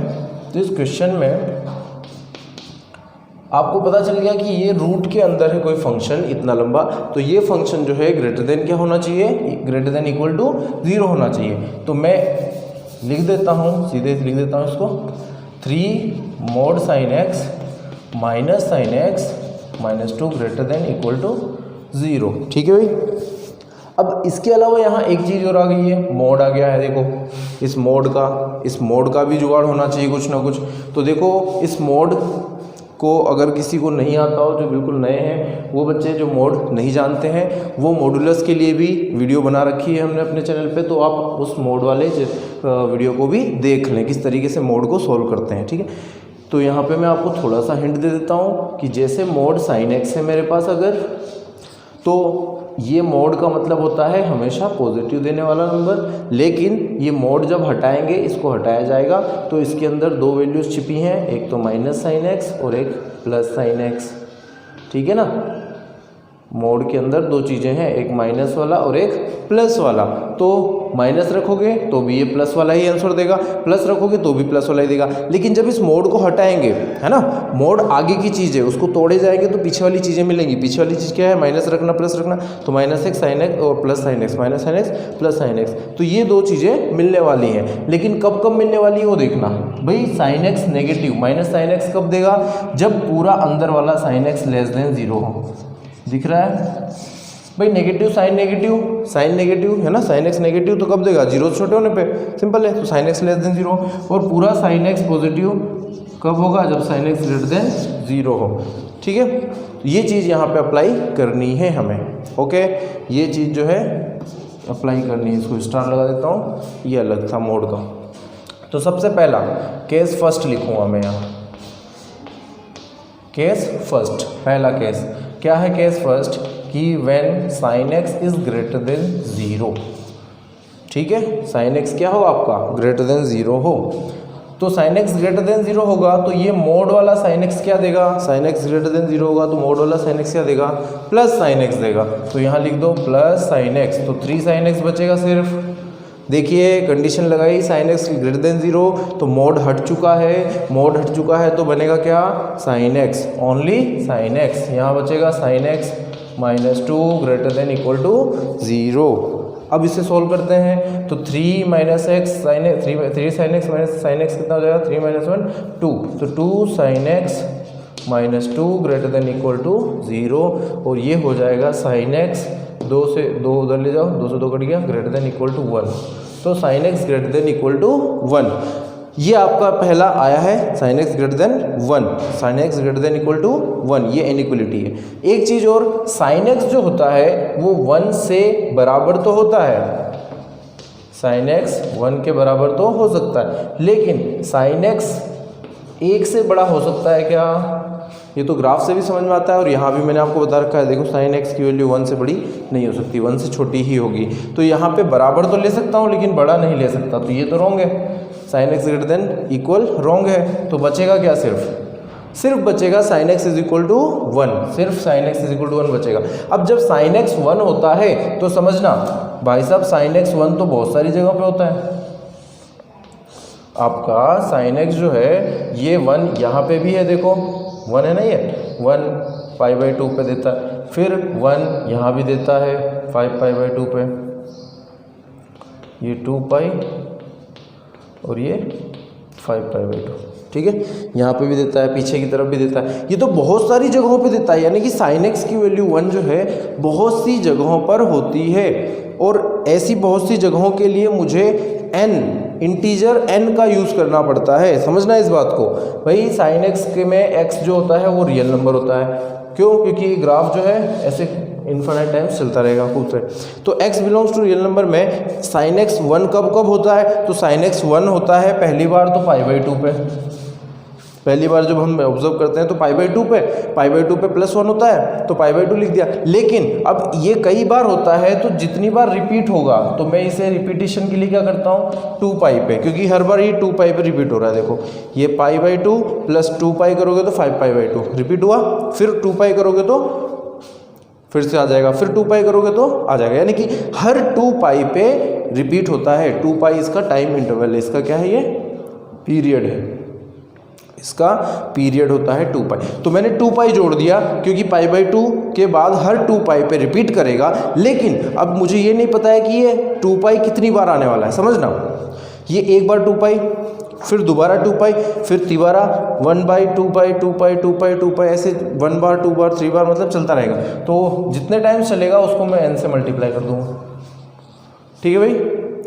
तो इस क्वेश्चन में आपको पता चल गया कि ये रूट के अंदर है कोई फंक्शन इतना लंबा, तो ये फंक्शन जो है ग्रेटर देन क्या होना चाहिए, ग्रेटर देन इक्वल टू 0 होना चाहिए। तो मैं लिख देता हूँ, सीधे लिख देता हूँ इसको, 3 mod sin x minus sine x minus 2 greater than equal to 0, ठीक है भाई। अब इसके अलावा यहाँ एक चीज़ और आ गई है, मोड आ गया है। देखो इस मोड का भी जुगाड़ होना चाहिए कुछ ना कुछ। तो देखो इस मोड को अगर किसी को नहीं आता हो, जो बिल्कुल नए हैं, वो बच्चे जो मोड नहीं जानते हैं, वो मॉडुलस के लिए भी वीडियो बना रखी है हमने अपने चैनल पे, तो आप उस मोड वाले वीडियो को भी देख लें, किस तरीके से मोड को सॉल्व करते हैं, ठीक है। तो यहाँ पे मैं आपको थोड़ा सा हिंट दे देता हूँ कि जैसे मोड साइन एक्स है मेरे पास अगर, तो ये मोड का मतलब होता है हमेशा पॉजिटिव देने वाला नंबर, लेकिन ये मोड जब हटाएंगे, इसको हटाया जाएगा, तो इसके अंदर दो वैल्यूज़ छिपी हैं, एक तो माइनस साइन एक्स और एक प्लस साइन एक्स, ठीक है ना। मोड के अंदर दो चीज़ें हैं, एक माइनस वाला और एक प्लस वाला। तो माइनस रखोगे तो भी ये प्लस वाला ही आंसर देगा, प्लस रखोगे तो भी प्लस वाला ही देगा। लेकिन जब इस मोड को हटाएंगे, है ना, मोड आगे की चीज़ है, उसको तोड़े जाएंगे तो पीछे वाली चीज़ें मिलेंगी। पीछे वाली चीज़ क्या है, माइनस रखना प्लस रखना, तो माइनस एक्स साइन एक्स और plus sign x, minus sine x plus sine x, तो ये दो चीज़ें मिलने वाली हैं। लेकिन कब कब मिलने वाली है वो देखना भाई। Sine x negative, minus sine x कब देगा, जब पूरा अंदर वाला साइन एक्स लेस देन 0 हो। दिख रहा है भाई, नेगेटिव साइन नेगेटिव है ना, साइन एक्स नेगेटिव तो कब देगा, 0 से छोटे होने पे, सिंपल है। तो साइन एक्स लेस देन 0, और पूरा साइन एक्स पॉजिटिव कब होगा, जब साइन एक्स ग्रेटर देन 0 हो, ठीक है। ये चीज़ यहाँ पे अप्लाई करनी है हमें, ओके। ये चीज़ जो है अप्लाई करनी है, इसको स्टार लगा देता हूँ, ये अलग था मोड का। तो सबसे पहला केस फर्स्ट लिखूँगा मैं यहाँ, केस फर्स्ट, पहला केस क्या है, केस फर्स्ट कि when sign x is greater than 0, ठीक है। साइन एक्स क्या हो आपका, ग्रेटर देन 0 हो, तो साइन एक्स ग्रेटर देन 0 होगा, तो ये मोड वाला साइन एक्स क्या देगा, साइन एक्स ग्रेटर देन 0 होगा तो मोड वाला साइन एक्स क्या देगा, प्लस साइन एक्स देगा। तो यहाँ लिख दो प्लस साइन एक्स, तो 3 साइन एक्स बचेगा सिर्फ। देखिए कंडीशन लगाई, साइन एक्स ग्रेटर देन 0, तो मोड हट चुका है, तो बनेगा क्या, sine x, only sine x. यहाँ बचेगा sine x minus 2 greater than equal to 0। अब इसे सॉल्व करते हैं, तो 3 minus x sine x, 3 sine x minus sine x कितना हो जाएगा, 3 माइनस 1 2, तो 2 sine x minus 2 greater than equal to 0, और ये हो जाएगा साइन एक्स, 2 से 2 उधर ले जाओ, 2 से 2 कट गया, ग्रेटर देन इक्वल टू 1, तो sine x greater than equal to 1। ये आपका पहला आया है, sine x greater than 1, sine x greater than equal to 1, ये इनइक्वलिटी है। एक चीज़ और, साइन एक्स जो होता है वो 1 से बराबर तो होता है, साइन एक्स 1 के बराबर तो हो सकता है, लेकिन साइन एक्स 1 से बड़ा हो सकता है क्या, ये तो ग्राफ से भी समझ में आता है, और यहाँ भी मैंने आपको बता रखा है। देखो साइन एक्स की वैल्यू 1 से बड़ी नहीं हो सकती, 1 से छोटी ही होगी। तो यहाँ पे बराबर तो ले सकता हूँ लेकिन बड़ा नहीं ले सकता, तो ये तो रॉन्ग है, sine x greater than equal wrong है। तो बचेगा क्या, सिर्फ बचेगा sine x is equal to 1, सिर्फ sine x is equal to 1 बचेगा। अब जब साइन एक्स 1 होता है तो समझना भाई साहब, साइन एक्स 1 तो बहुत सारी जगह पे होता है, आपका साइन एक्स जो है ये 1 यहाँ पे भी है, देखो 1 है ना, ये 1 π/2 पे देता है, फिर 1 यहाँ भी देता है 5 π/2 पे, ये 2π और ये 5 π/2, ठीक है। यहाँ पे भी देता है, पीछे की तरफ भी देता है, ये तो बहुत सारी जगहों पे देता है, यानी कि साइन एक्स की वैल्यू 1 जो है बहुत सी जगहों पर होती है। और ऐसी बहुत सी जगहों के लिए मुझे n इंटीजर n का यूज़ करना पड़ता है, समझना इस बात को। भाई साइन एक्स के में x जो होता है वो रियल नंबर होता है, क्यों? क्योंकि ग्राफ जो है ऐसे इन्फिनिट टाइम्स चलता रहेगा खूब से, तो x belongs to real number में साइन एक्स 1 कब कब होता है? तो साइन एक्स 1 होता है पहली बार तो π/2 पे, पहली बार जब हम ऑब्जर्व करते हैं तो π/2 पे, π/2 पे +1 होता है तो π/2 लिख दिया। लेकिन अब ये कई बार होता है तो जितनी बार रिपीट होगा तो मैं इसे रिपीटिशन के लिए क्या करता हूँ 2π पे, क्योंकि हर बार ये 2π पे रिपीट हो रहा है। देखो ये π/2 + 2π करोगे तो 5π/2 रिपीट हुआ, फिर 2π करोगे तो फिर से आ जाएगा, फिर 2π करोगे तो आ जाएगा, यानी कि हर 2π पे रिपीट होता है। 2π इसका टाइम इंटरवल है, इसका क्या है, ये पीरियड है, इसका पीरियड होता है 2π। तो मैंने 2π जोड़ दिया क्योंकि π/2 के बाद हर 2π पे रिपीट करेगा। लेकिन अब मुझे ये नहीं पता है कि ये 2π कितनी बार आने वाला है, समझना। ये एक बार 2π, फिर दोबारा 2π, फिर तिबारा 1/2π 2π 2π 2π, ऐसे 1 बार 2 बार 3 बार, मतलब चलता रहेगा। तो जितने टाइम चलेगा उसको मैं n से मल्टीप्लाई कर दूंगा, ठीक है भाई।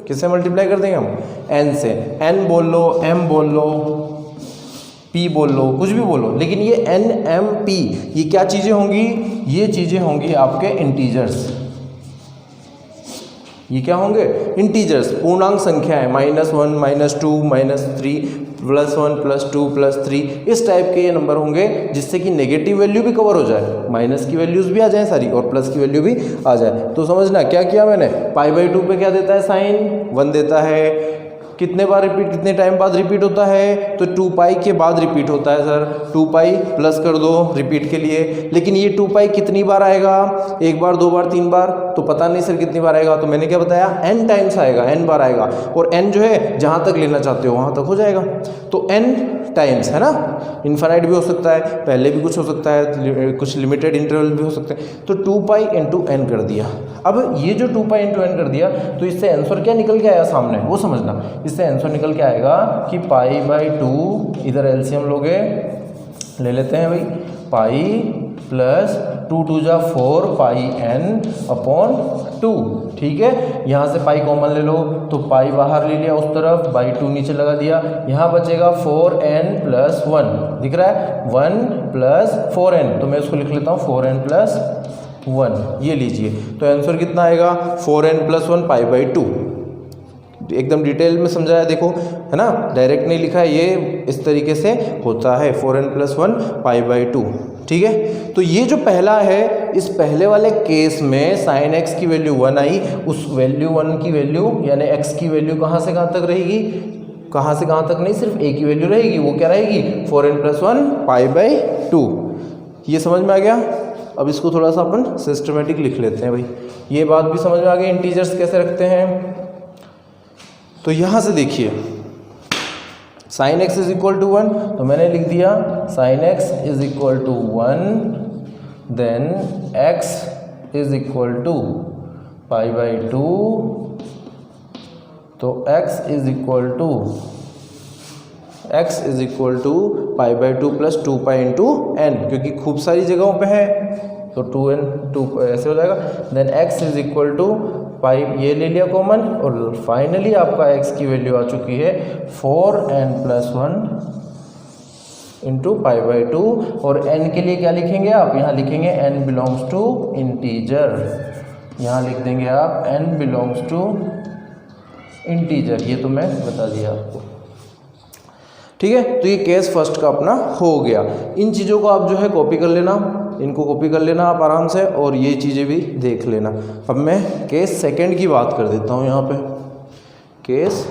किससे मल्टीप्लाई कर देंगे हम? n से। n बोल लो, m बोल लो, p बोल लो, कुछ भी बोलो, लेकिन ये n m p ये क्या चीज़ें होंगी? ये चीज़ें होंगी आपके इंटीजर्स। ये क्या होंगे? इंटीजर्स, पूर्णांक संख्या है, -1 -2 -3 +1 +2 +3, इस टाइप के ये नंबर होंगे, जिससे कि नेगेटिव वैल्यू भी कवर हो जाए, माइनस की वैल्यूज़ भी आ जाए सारी और प्लस की वैल्यू भी आ जाए। तो समझना क्या किया मैंने, π/2 पे क्या देता है साइन 1 देता है, कितने बार रिपीट, कितने टाइम बाद रिपीट होता है? तो 2π के बाद रिपीट होता है सर, 2π प्लस कर दो रिपीट के लिए। लेकिन ये 2π कितनी बार आएगा? एक बार, 2 बार, 3 बार? तो पता नहीं सर कितनी बार आएगा, तो मैंने क्या बताया, n टाइम्स आएगा, n बार आएगा। और n जो है जहाँ तक लेना चाहते हो वहाँ तक हो जाएगा, तो n टाइम्स है ना। इनफाइनाइट भी हो सकता है, पहले भी कुछ हो सकता है, कुछ लिमिटेड इंटरवल भी हो सकते हैं। तो 2π × n कर दिया। अब ये जो 2π × n कर दिया तो इससे आंसर क्या निकल के आया सामने, वो समझना। इससे आंसर निकल के आएगा कि π/2, इधर एलसीएम लोगे, ले लेते हैं भाई, π + 2 2 जा 4 πn/2, ठीक है। यहाँ से पाई कॉमन ले लो तो पाई बाहर ले लिया उस तरफ, /2 नीचे लगा दिया, यहाँ बचेगा 4n + 1, दिख रहा है 1 + 4n, तो मैं इसको लिख लेता हूँ 4n + 1, ये लीजिए। तो आंसर कितना आएगा, 4n + 1 π/2। एकदम डिटेल में समझाया, देखो है ना, डायरेक्ट नहीं लिखा है, ये इस तरीके से होता है 4n + 1 π/2, ठीक है। तो ये जो पहला है, इस पहले वाले केस में sin x की वैल्यू 1 आई, उस वैल्यू 1 की वैल्यू यानी x की वैल्यू कहाँ से कहाँ तक रहेगी, कहाँ से कहाँ तक नहीं, सिर्फ a की वैल्यू रहेगी, वो क्या रहेगी 4n + 1 π/2। ये समझ में आ गया। अब इसको थोड़ा सा अपन सिस्टमेटिक लिख लेते हैं भाई, ये बात भी समझ में आ गई इंटीजर्स कैसे रखते हैं। तो यहाँ से देखिए sin x = 1, तो मैंने लिख दिया sin x = 1, देन x = π/2, तो x = π/2 + 2π × n, क्योंकि खूब सारी जगहों पे है तो 2n 2 ऐसे हो जाएगा। देन x = पाई, ये ले लिया कॉमन, और फाइनली आपका x की वैल्यू आ चुकी है 4n + 1 × π/2। और n के लिए क्या लिखेंगे आप, यहाँ लिखेंगे n बिलोंग्स टू इंटीजर, यहाँ लिख देंगे आप n बिलोंग्स टू इंटीजर, ये तो मैं बता दिया आपको, ठीक है। तो ये केस फर्स्ट का अपना हो गया। इन चीज़ों को आप जो है कॉपी कर लेना, इनको कॉपी कर लेना आप आराम से, और ये चीज़ें भी देख लेना। अब मैं केस सेकंड की बात कर देता हूँ, यहाँ पे केस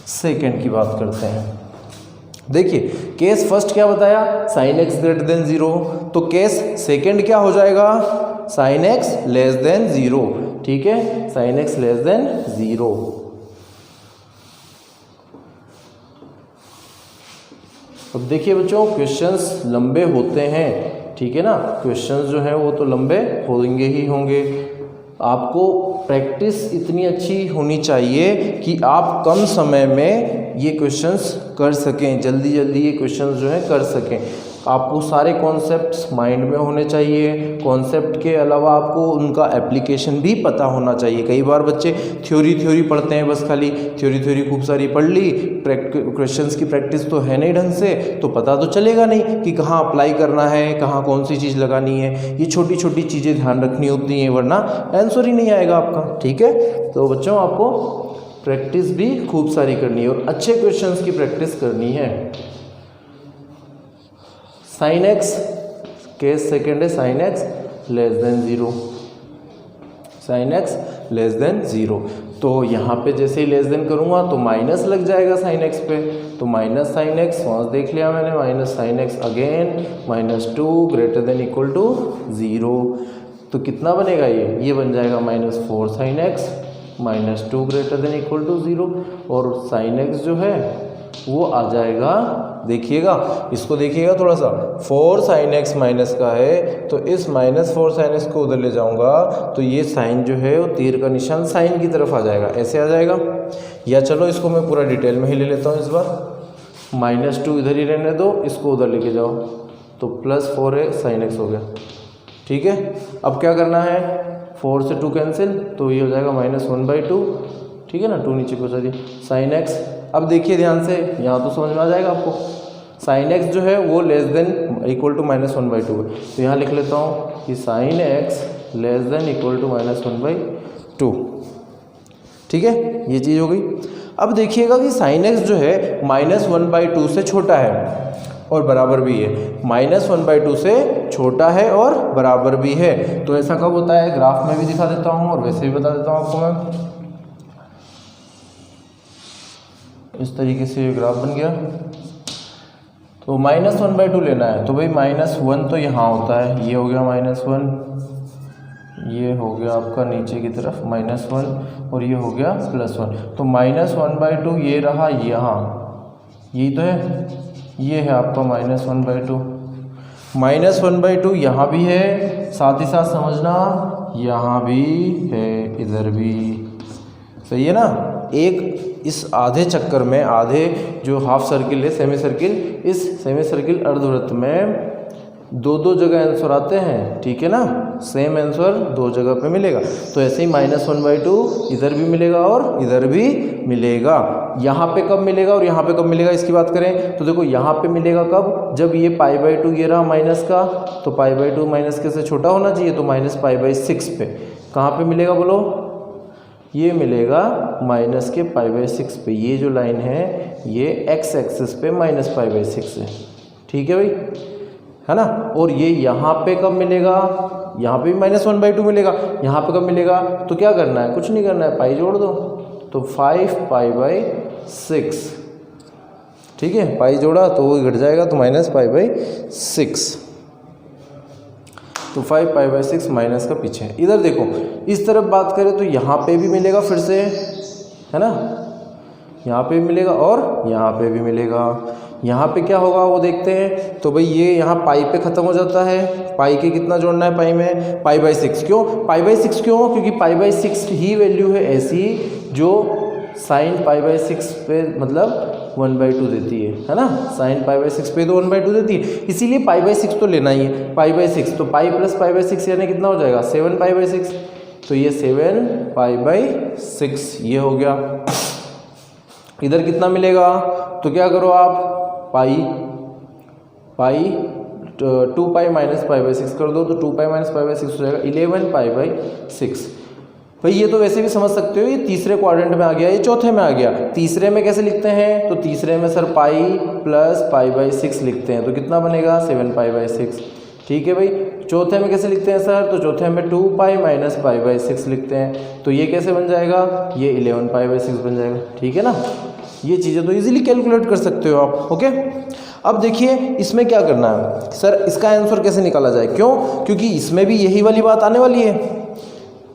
सेकंड की बात करते हैं। देखिए केस फर्स्ट क्या बताया, sin x > 0, तो केस सेकंड क्या हो जाएगा, sin x < 0, ठीक है, sin x < 0। अब देखिए बच्चों, क्वेश्चंस लंबे होते हैं, ठीक है ना, क्वेश्चंस जो हैं वो तो लंबे होंगे ही होंगे। आपको प्रैक्टिस इतनी अच्छी होनी चाहिए कि आप कम समय में ये क्वेश्चंस कर सकें, जल्दी जल्दी ये क्वेश्चंस जो हैं कर सकें। आपको सारे कॉन्सेप्ट्स माइंड में होने चाहिए, कॉन्सेप्ट के अलावा आपको उनका एप्लीकेशन भी पता होना चाहिए। कई बार बच्चे थ्योरी पढ़ते हैं, बस खाली थ्योरी खूब सारी पढ़ ली, क्वेश्चंस की प्रैक्टिस तो है नहीं ढंग से, तो पता तो चलेगा नहीं कि कहाँ अप्लाई करना है, कहाँ कौन सी चीज़ लगानी है। ये छोटी छोटी चीज़ें ध्यान रखनी होती हैं, वरना आंसर ही नहीं आएगा आपका, ठीक है। तो बच्चों आपको प्रैक्टिस भी खूब सारी करनी है और अच्छे क्वेश्चंस की प्रैक्टिस करनी है। साइन एक्स, केस सेकेंड है sine x less then 0, sign x less then 0। तो यहाँ पे जैसे ही लेस देन करूँगा तो माइनस लग जाएगा साइन एक्स पे, तो माइनस साइन एक्स वहाँ देख लिया मैंने, minus sine x again -2 greater than equal to 0। तो कितना बनेगा ये बन जाएगा -4 sine x -2 greater than equal to 0। और साइन एक्स जो है वो आ जाएगा, देखिएगा इसको देखिएगा थोड़ा सा, 4 साइन एक्स माइनस का है, तो इस -4 साइन एक्स को उधर ले जाऊंगा तो ये साइन जो है वो तीर का निशान साइन की तरफ आ जाएगा, ऐसे आ जाएगा। या चलो इसको मैं पूरा डिटेल में ही ले लेता हूँ इस बार, -2 इधर ही रहने दो, इसको उधर लेके जाओ, तो +4 है साइन एक्स हो गया, ठीक है। अब क्या करना है, 4 से 2 कैंसिल, तो ये हो जाएगा -1/2, ठीक है ना, 2 नीचे पहुँचा दिया, साइन एक्स। अब देखिए ध्यान से, यहाँ तो समझ में आ जाएगा आपको, साइन एक्स जो है वो लेस देन इक्वल टू -1/2 है, तो यहाँ लिख लेता हूँ कि sine x less than equal to -1/2, ठीक है, ये चीज़ हो गई। अब देखिएगा कि साइन एक्स जो है -1/2 से छोटा है और बराबर भी है, -1/2 से छोटा है और बराबर भी है। तो ऐसा कब होता है, ग्राफ में भी दिखा देता हूँ और वैसे भी बता देता हूँ आपको मैं। इस तरीके से ये ग्राफ बन गया, तो -1/2 लेना है, तो भाई -1 तो यहाँ होता है, ये हो गया -1, ये हो गया आपका नीचे की तरफ -1 और ये हो गया +1, तो -1/2 ये रहा यहाँ, यही तो है, ये है आपका -1/2, -1/2 यहाँ भी है, साथ ही साथ समझना यहाँ भी है, इधर भी, सही है ना। एक इस आधे चक्कर में, आधे जो हाफ सर्किल है सेमी सर्किल, इस सेमी सर्किल अर्धवृत्त में दो जगह आंसर आते हैं, ठीक है ना, सेम आंसर 2 जगह पे मिलेगा। तो ऐसे ही -1/2 इधर भी मिलेगा और इधर भी मिलेगा। यहाँ पे कब मिलेगा और यहाँ पे कब मिलेगा, इसकी बात करें तो देखो यहाँ पे मिलेगा कब, जब ये π/2 ये रहा माइनस का, तो π/2 माइनस के से छोटा होना चाहिए, तो -π/6 पे कहाँ पे मिलेगा बोलो, ये मिलेगा माइनस के π/6 पे। ये जो लाइन है ये x एक्सिस पे -π/6 है, ठीक है भाई, है ना। और ये यहाँ पे कब मिलेगा, यहाँ पे भी -1/2 मिलेगा, यहाँ पे कब मिलेगा, तो क्या करना है, कुछ नहीं करना है, पाई जोड़ दो, तो 5π/6, ठीक है, पाई जोड़ा तो वो घट जाएगा, तो -π/6, तो 5π/6 माइनस का पीछे। इधर देखो, इस तरफ बात करें तो यहाँ पे भी मिलेगा फिर से, है ना, यहाँ पे भी मिलेगा और यहाँ पे भी मिलेगा। यहाँ पे क्या होगा वो देखते हैं, तो भाई ये यहाँ पाई पे ख़त्म हो जाता है, पाई के कितना जोड़ना है पाई में, π/6। क्यों π/6, क्यों, क्योंकि π/6 ही वैल्यू है ऐसी जो साइन π/6 पे मतलब 1/2 देती है ना, साइन π/6 पे तो 1/2 देती है, इसीलिए π/6 तो लेना ही है, π/6, तो पाई प्लस π/6 यानी कितना हो जाएगा, 7π/6, तो ये 7π/6 ये हो गया। इधर कितना मिलेगा, तो क्या करो आप, पाई 2π माइनस π/6 कर दो, तो 2π माइनस π/6 हो जाएगा 11π/6। भाई ये तो वैसे भी समझ सकते हो, ये तीसरे क्वाड्रेंट में आ गया, ये चौथे में आ गया। तीसरे में कैसे लिखते हैं, तो तीसरे में सर पाई प्लस π/6 लिखते हैं, तो कितना बनेगा 7π/6, ठीक है भाई। चौथे में कैसे लिखते हैं सर, तो चौथे में 2π माइनस π/6 लिखते हैं, तो ये कैसे बन जाएगा, ये 11π/6 बन जाएगा, ठीक है ना। ये चीज़ें तो इजीली कैलकुलेट कर सकते हो आप, ओके। अब देखिए इसमें क्या करना है, सर इसका आंसर कैसे निकाला जाए, क्यों, क्योंकि इसमें भी यही वाली बात आने वाली है,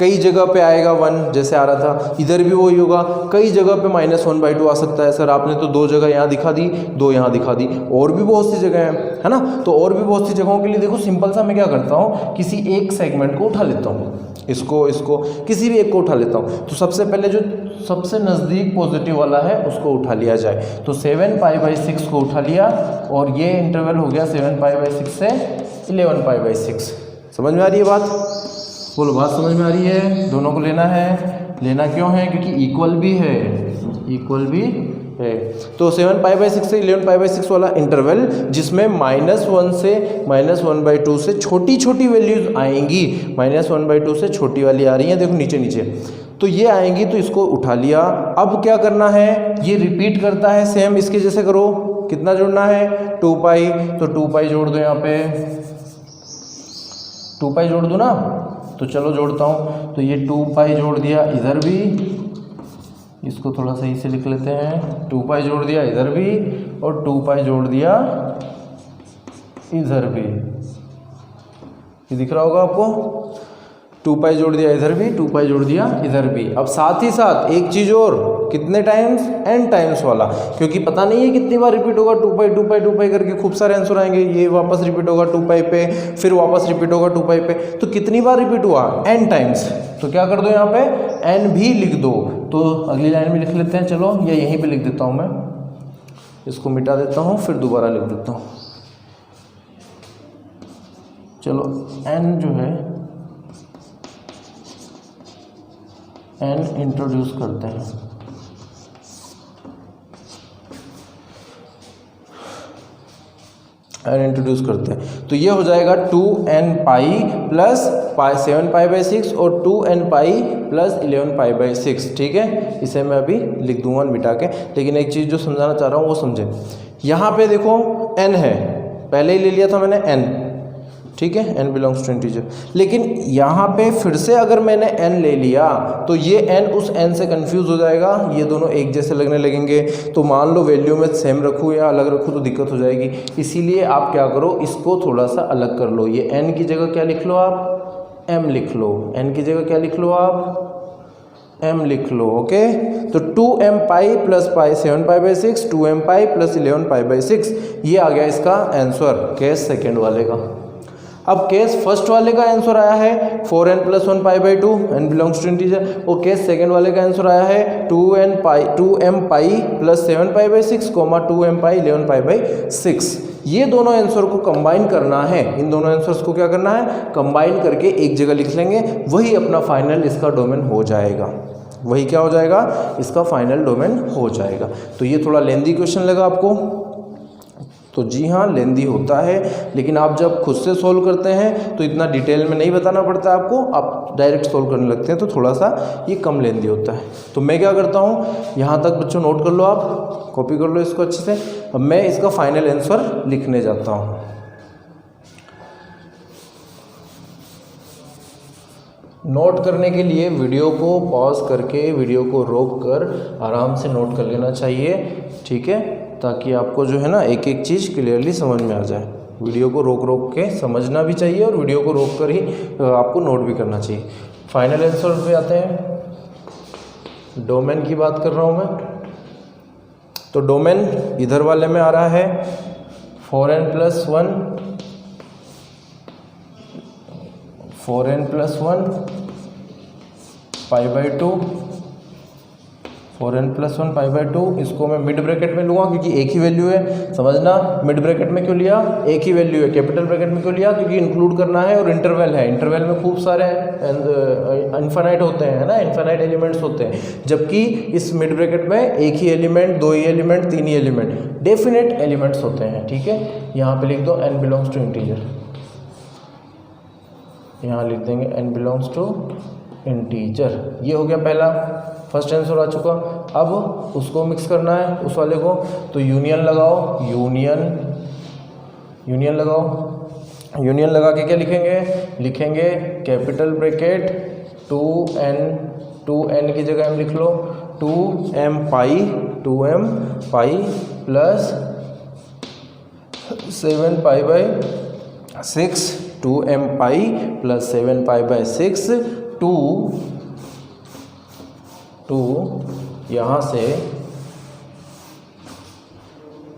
कई जगह पे आएगा 1 जैसे आ रहा था, इधर भी वही होगा, कई जगह पे -1/2 आ सकता है। सर आपने तो 2 जगह यहाँ दिखा दी, 2 यहाँ दिखा दी, और भी बहुत सी जगह है ना। तो और भी बहुत सी जगहों के लिए देखो सिंपल सा मैं क्या करता हूँ, किसी एक सेगमेंट को उठा लेता हूँ, इसको किसी भी एक को उठा लेता हूँ। तो सबसे पहले जो सबसे नज़दीक पॉजिटिव वाला है उसको उठा लिया जाए। तो 7π/6 को उठा लिया, और ये इंटरवल हो गया 7π/6 से 11π/6। समझ में आ रही है बात? बोलो बात समझ में आ रही है? दोनों को लेना है। लेना क्यों है? क्योंकि इक्वल भी है, इक्वल भी है। तो 7π/6 से 11π/6 वाला इंटरवल जिसमें -1 से -1/2 से छोटी छोटी वैल्यूज आएंगी, -1/2 से छोटी वाली आ रही है, देखो नीचे नीचे, तो ये आएंगी, तो इसको उठा लिया। अब क्या करना है, ये रिपीट करता है सेम, इसके जैसे करो। कितना जोड़ना है? 2π, तो 2π जोड़ दो, यहाँ पे 2π जोड़ दो ना, तो चलो जोड़ता हूँ। तो ये 2π जोड़ दिया इधर भी, इसको थोड़ा सही से लिख लेते हैं, 2π जोड़ दिया इधर भी, और 2π जोड़ दिया इधर भी। ये दिख रहा होगा आपको? 2π जोड़ दिया इधर भी, 2π जोड़ दिया इधर भी। अब साथ ही साथ एक चीज़ और, कितने टाइम्स? n टाइम्स वाला, क्योंकि पता नहीं है कितनी बार रिपीट होगा 2π 2π 2π करके, खूब सारे आंसर आएंगे। ये वापस रिपीट होगा 2π पे, फिर वापस रिपीट होगा 2π पे, तो कितनी बार रिपीट हुआ? n times. तो क्या कर दो यहाँ पे, n भी लिख दो। तो अगली लाइन में लिख लेते हैं, चलो, या यहीं पर लिख देता हूँ मैं, इसको मिटा देता हूँ, फिर दोबारा लिख देता हूँ। चलो n जो है n इंट्रोड्यूस करते हैं। n इंट्रोड्यूस करते हैं, तो ये हो जाएगा 2nπ प्लस 7π/6 और 2nπ प्लस 11π/6। ठीक है, इसे मैं अभी लिख दूंगा मिटा के, लेकिन एक चीज़ जो समझाना चाह रहा हूँ वो समझे। यहाँ पे देखो n है, पहले ही ले लिया था मैंने n, ठीक है, n बिलोंग्स टू इंटीजर। लेकिन यहाँ पे फिर से अगर मैंने n ले लिया तो ये n उस n से कंफ्यूज हो जाएगा, ये दोनों एक जैसे लगने लगेंगे। तो मान लो वैल्यू में सेम रखूँ या अलग रखूँ तो दिक्कत हो जाएगी। इसीलिए आप क्या करो, इसको थोड़ा सा अलग कर लो। ये n की जगह क्या लिख लो आप? m लिख लो। n की जगह क्या लिख लो आप? m लिख लो। ओके, तो 2mπ प्लस 7π/6, 2mπ प्लस 11π/6, ये आ गया इसका आंसर केस सेकेंड वाले का। अब केस फर्स्ट वाले का आंसर आया है 4n plus 1π/2, n belongs to integer, और केस सेकेंड वाले का आंसर आया है 2mπ प्लस 7π/6, 2mπ 11π/6। ये दोनों आंसर को कंबाइन करना है, इन दोनों आंसर्स को क्या करना है? कंबाइन करके एक जगह लिख लेंगे, वही अपना फाइनल इसका डोमेन हो जाएगा। वही क्या हो जाएगा? इसका फाइनल डोमेन हो जाएगा। तो ये थोड़ा लेंदी क्वेश्चन लगा आपको? तो जी हाँ, लेंदी होता है, लेकिन आप जब खुद से सोल्व करते हैं तो इतना डिटेल में नहीं बताना पड़ता आपको, आप डायरेक्ट सोल्व करने लगते हैं तो थोड़ा सा ये कम लेंदी होता है। तो मैं क्या करता हूँ, यहाँ तक बच्चों नोट कर लो, आप कॉपी कर लो इसको अच्छे से। अब मैं इसका फाइनल आंसर लिखने जाता हूँ। नोट करने के लिए वीडियो को पॉज करके, वीडियो को रोक कर आराम से नोट कर लेना चाहिए, ठीक है, ताकि आपको जो है ना एक एक चीज़ क्लियरली समझ में आ जाए। वीडियो को रोक रोक के समझना भी चाहिए और वीडियो को रोक कर ही आपको नोट भी करना चाहिए। फाइनल आंसर पे आते हैं। डोमेन की बात कर रहा हूँ मैं, तो डोमेन इधर वाले में आ रहा है 4n plus 1, 4n plus 1 π/2, 4n plus 1 π/2। इसको मैं मिड ब्रैकेट में लूँगा क्योंकि एक ही वैल्यू है। समझना, मिड ब्रैकेट में क्यों लिया? एक ही वैल्यू है। कैपिटल ब्रैकेट में क्यों लिया? क्योंकि इंक्लूड करना है और इंटरवल है। इंटरवल में खूब सारे इनफाइनाइट होते हैं ना, इनफाइनाइट एलिमेंट्स होते हैं, जबकि इस मिड ब्रैकेट में एक ही एलिमेंट, दो ही एलिमेंट, तीन ही एलिमेंट, डेफिनेट एलिमेंट्स होते हैं। ठीक है, यहाँ पे लिख दो n बिलोंग्स टू इंटीजर, यहाँ लिख देंगे n बिलोंग्स टू इंटीजर। ये हो गया पहला, फर्स्ट आंसर आ चुका। अब उसको मिक्स करना है उस वाले को, तो यूनियन लगाओ, यूनियन लगाओ। यूनियन लगा के क्या लिखेंगे? लिखेंगे कैपिटल ब्रैकेट 2n की जगह हम लिख लो 2m pi plus 7π/6, 2m pi plus 7π/6 to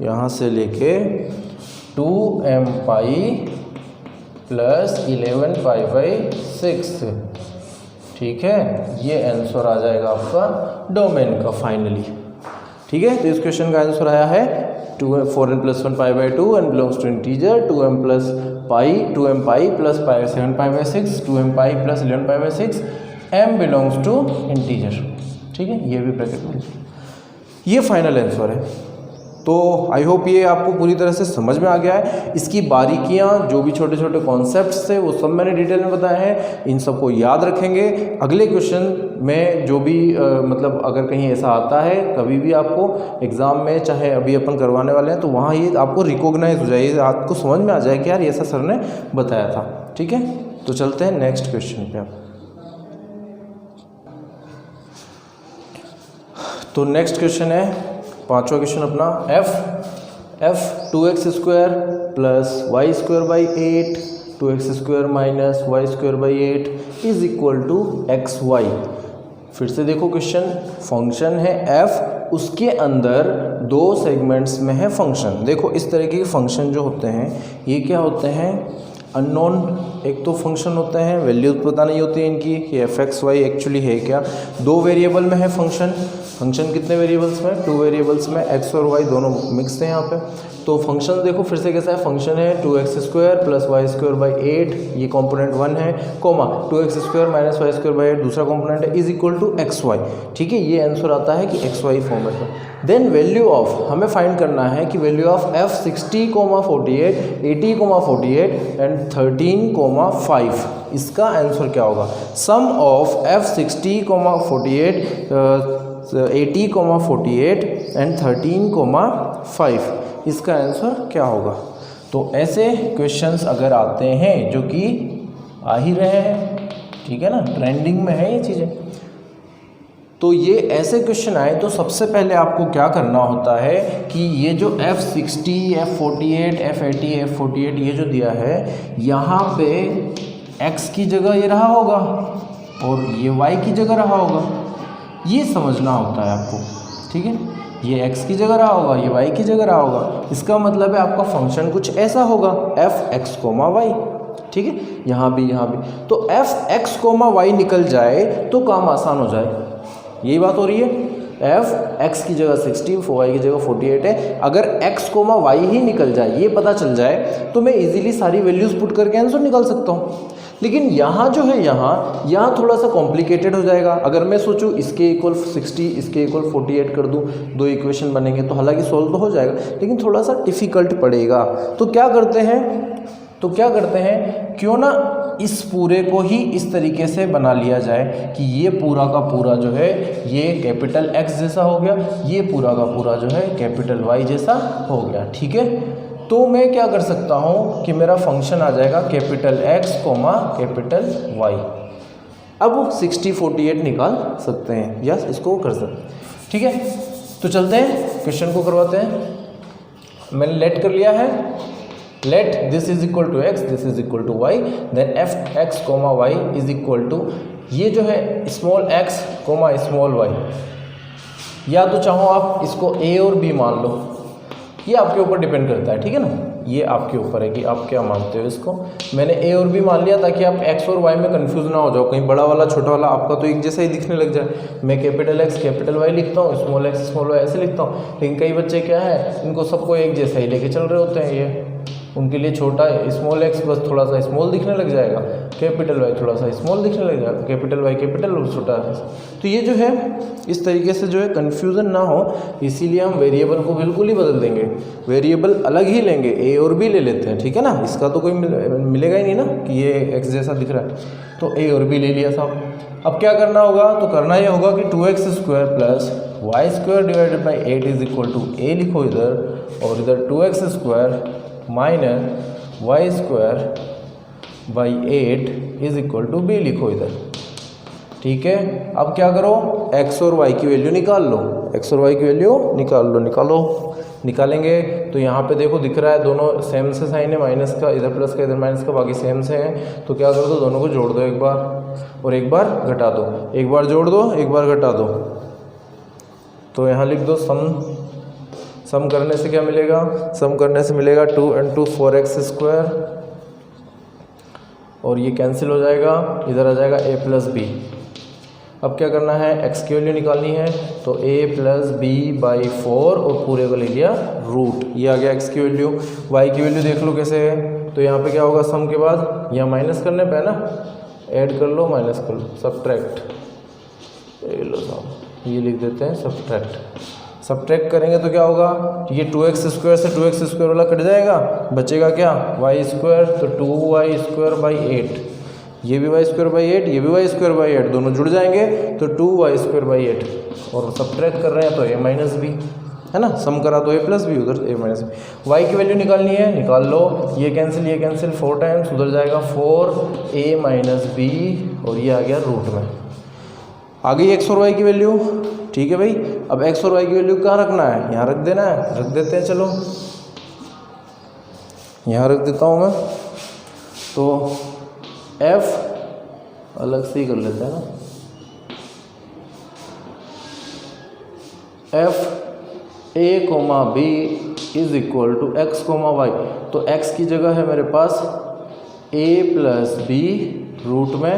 यहाँ से लेके 2m pi plus 11 pi by 6, ठीक है। ये आंसर आ जाएगा आपका डोमेन का फाइनली, ठीक है। तो इस क्वेश्चन का आंसर आया है 4n + 1 pi by 2 n belongs to integer 2m pi plus pi 7 pi by 6 2m pi plus 11 pi by 6 m belongs to integer, ठीक है। ये भी ब्रैकेट में, ये फाइनल आंसर है। तो आई होप ये आपको पूरी तरह से समझ में आ गया है। इसकी बारीकियां, जो भी छोटे छोटे कॉन्सेप्ट्स थे वो सब मैंने डिटेल में बताया है। इन सबको याद रखेंगे। अगले क्वेश्चन में जो भी मतलब अगर कहीं ऐसा आता है कभी भी आपको एग्ज़ाम में, चाहे अभी अपन करवाने वाले हैं, तो वहाँ ये आपको रिकॉग्नाइज हो जाए, आपको समझ में आ जाए कि यार ऐसा सर ने बताया था, ठीक है। तो चलते हैं नेक्स्ट क्वेश्चन पे आप। तो नेक्स्ट क्वेश्चन है पांचवा क्वेश्चन अपना, f 2x² plus y² by 8 2x² minus y² by 8 is equal to xy। फिर से देखो क्वेश्चन, फंक्शन है f, उसके अंदर दो सेगमेंट्स में है फंक्शन। देखो इस तरीके के फंक्शन जो होते हैं ये क्या होते हैं, अननोन एक तो फंक्शन होते हैं, वैल्यूज पता नहीं होती है इनकी कि f(x, y) एक्चुअली है क्या। दो वेरिएबल में है फंक्शन कितने वेरिएबल्स में, 2 वेरिएबल्स में, x और y दोनों मिक्स हैं यहाँ पे। तो फंक्शन देखो फिर से कैसा है, फंक्शन है 2x² प्लस y² बाई 8, ये कंपोनेंट 1 है, coma 2x² minus y² by 8 दूसरा कंपोनेंट है, इज इक्वल टू xy, ठीक है। ये आंसर आता है कि xy फॉर्मेट में। देन वैल्यू ऑफ हमें फाइंड करना है कि वैल्यू ऑफ f 60, 48, 80, 48 एंड 13, 5, इसका आंसर क्या होगा। सम ऑफ f 60, 48, 80, 48 एंड 13, 5, इसका आंसर क्या होगा। तो ऐसे क्वेश्चंस अगर आते हैं जो कि आ ही रहे हैं, ठीक है ना, ट्रेंडिंग में है ये चीज़ें, तो ये ऐसे क्वेश्चन आए तो सबसे पहले आपको क्या करना होता है कि ये जो f60, f48, f80, f48 ये जो दिया है, यहाँ पे x की जगह ये रहा होगा और ये y की जगह रहा होगा, ये समझना होता है आपको, ठीक है। ये x की जगह रहा होगा, ये y की जगह रहा होगा, इसका मतलब है आपका फंक्शन कुछ ऐसा होगा f(x, y), ठीक है। यहाँ भी तो f(x, y) निकल जाए तो काम आसान हो जाए, यही बात हो रही है। f(x) की जगह 60, y की जगह 48 है, अगर x, y ही निकल जाए, ये पता चल जाए, तो मैं इजीली सारी वैल्यूज पुट करके आंसर निकाल सकता हूँ। लेकिन यहाँ जो है यहाँ थोड़ा सा कॉम्प्लिकेटेड हो जाएगा। अगर मैं सोचूं इसके इक्वल 60, इसके इक्वल 48 कर दूं, दो इक्वेशन बनेंगे तो हालांकि सॉल्व तो हो जाएगा, लेकिन थोड़ा सा डिफ़िकल्ट पड़ेगा। तो क्या करते हैं, क्यों ना इस पूरे को ही इस तरीके से बना लिया जाए कि ये पूरा का पूरा जो है ये कैपिटल X जैसा हो गया, ये पूरा का पूरा जो है कैपिटल Y जैसा हो गया, ठीक है। तो मैं क्या कर सकता हूँ कि मेरा फंक्शन आ जाएगा कैपिटल X, कैपिटल Y। अब 60, 48 निकाल सकते हैं, यस इसको कर सकते हैं, ठीक है। तो चलते हैं क्वेश्चन को करवाते हैं। मैंने लेट कर लिया है, let this is equal to x, this is equal to y, then f(x, y) is equal to ये जो है स्मॉल x, स्मॉल y, या तो चाहो आप इसको a और b मान लो, ये आपके ऊपर डिपेंड करता है, ठीक है ना। ये आपके ऊपर है कि आप क्या मानते हो इसको। मैंने a और b मान लिया ताकि आप x और y में कंफ्यूज ना हो जाओ, कहीं बड़ा वाला छोटा वाला आपका तो एक जैसा ही दिखने लग जाए। मैं कैपिटल X, कैपिटल Y लिखता हूँ, स्मॉल x, स्मॉल y ऐसे लिखता हूँ, लेकिन कई बच्चे क्या है, इनको सबको एक जैसा ही लेके चल रहे होते हैं। ये उनके लिए छोटा स्मॉल x बस थोड़ा सा स्मॉल दिखने लग जाएगा, कैपिटल Y थोड़ा सा स्मॉल दिखने लग जाएगा, कैपिटल Y कैपिटल और छोटा। तो ये जो है इस तरीके से जो है कन्फ्यूज़न ना हो, इसीलिए हम वेरिएबल को बिल्कुल ही बदल देंगे, वेरिएबल अलग ही लेंगे, a और b ले लेते हैं, ठीक है ना। इसका तो कोई मिलेगा ही नहीं ना कि ये x जैसा दिख रहा है, तो a और b ले लिया साहब। अब क्या करना होगा, तो करना ये होगा कि 2x² plus y² divided by 8 is equal to a लिखो इधर, और इधर 2x² minus y² by 8 is equal to b लिखो इधर, ठीक है। अब क्या करो, x और y की वैल्यू निकाल लो। एक्स और वाई की वैल्यू निकाल लो, निकालो। निकालेंगे तो यहाँ पे देखो दिख रहा है दोनों सेम से साइन है, माइनस का इधर प्लस का इधर माइनस का, बाकी सेम से हैं। तो क्या कर दो, दोनों को जोड़ दो एक बार और एक बार घटा दो, एक बार जोड़ दो एक बार घटा दो। तो यहाँ लिख दो सम करने से क्या मिलेगा, सम करने से मिलेगा 2 × 2 4x², और ये कैंसिल हो जाएगा, इधर आ जाएगा a + b। अब क्या करना है, x की वैल्यू निकालनी है, तो a + b/4 और पूरे को ले लिया रूट, ये आ गया x की वैल्यू। y की वैल्यू देख लो कैसे है, तो यहाँ पे क्या होगा, सम के बाद यहाँ माइनस करने पे है ना, ऐड कर लो माइनस कर लो, सब्ट्रैक्ट, ये लिख देते हैं सब्ट्रैक्ट। सब्ट्रैक्ट करेंगे तो क्या होगा, ये 2x² से 2x² वाला कट जाएगा, बचेगा क्या, y², तो 2y²/8, ये भी y²/8, ये भी y²/8, दोनों जुड़ जाएंगे तो 2y²/8, और सब्ट्रैक्ट कर रहे हैं तो a - b है ना, सम करा तो a + b, उधर a - b। y की वैल्यू निकालनी है, निकाल लो, ये कैंसिल 4 टाइम्स, उधर जाएगा 4a - b, और ये आ गया रूट में। आ गई x और y की वैल्यू, ठीक है भाई। अब x और y की वैल्यू कहाँ रखना है, यहाँ रख देना है, रख देते हैं, चलो यहाँ रख देता हूँ मैं। तो f अलग से ही कर लेते हैं ना, f a, b = x, y। तो x की जगह है मेरे पास a + b रूट में,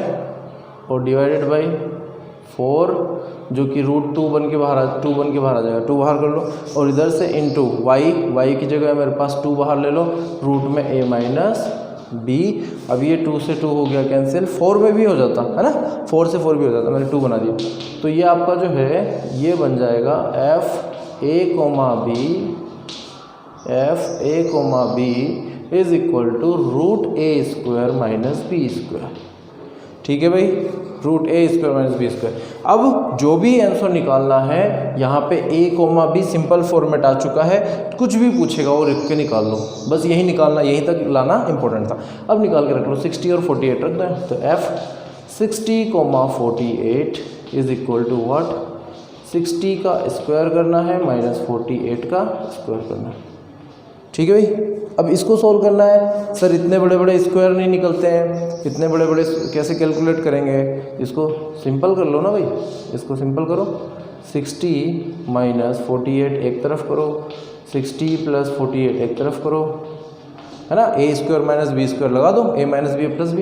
और डिवाइडेड बाई 4, जो कि √2 बन के बाहर आ जाएगा, 2 बाहर कर लो, और इधर से इंटू y की जगह मेरे पास 2 बाहर ले लो, रूट में a - b। अब ये 2 से 2 हो गया कैंसिल, 4 में भी हो जाता है ना, 4 से 4 भी हो जाता, मैंने 2 बना दिया। तो ये आपका जो है ये बन जाएगा f a, b = √a² - b², ठीक है भाई, √a² - b²। अब जो भी आंसर निकालना है, यहाँ पे a, b सिंपल फॉर्मेट आ चुका है, कुछ भी पूछेगा वो लिख के निकाल लो, बस यही निकालना, यहीं तक लाना इंपॉर्टेंट था। अब निकाल के रख लो, 60 और 48 रख दें, तो f 60, 48 = व्हाट, 60 का स्क्वायर करना है -48 का स्क्वायर करना है, ठीक है भाई। अब इसको सॉल्व करना है, सर इतने बड़े बड़े स्क्वायर नहीं निकलते हैं, इतने बड़े बड़े कैसे कैलकुलेट करेंगे, इसको सिंपल कर लो ना भाई, इसको सिंपल करो, 60 - 48 एक तरफ करो, 60 + 48 एक तरफ करो, है ना, a² - b² लगा दो, a - b + b।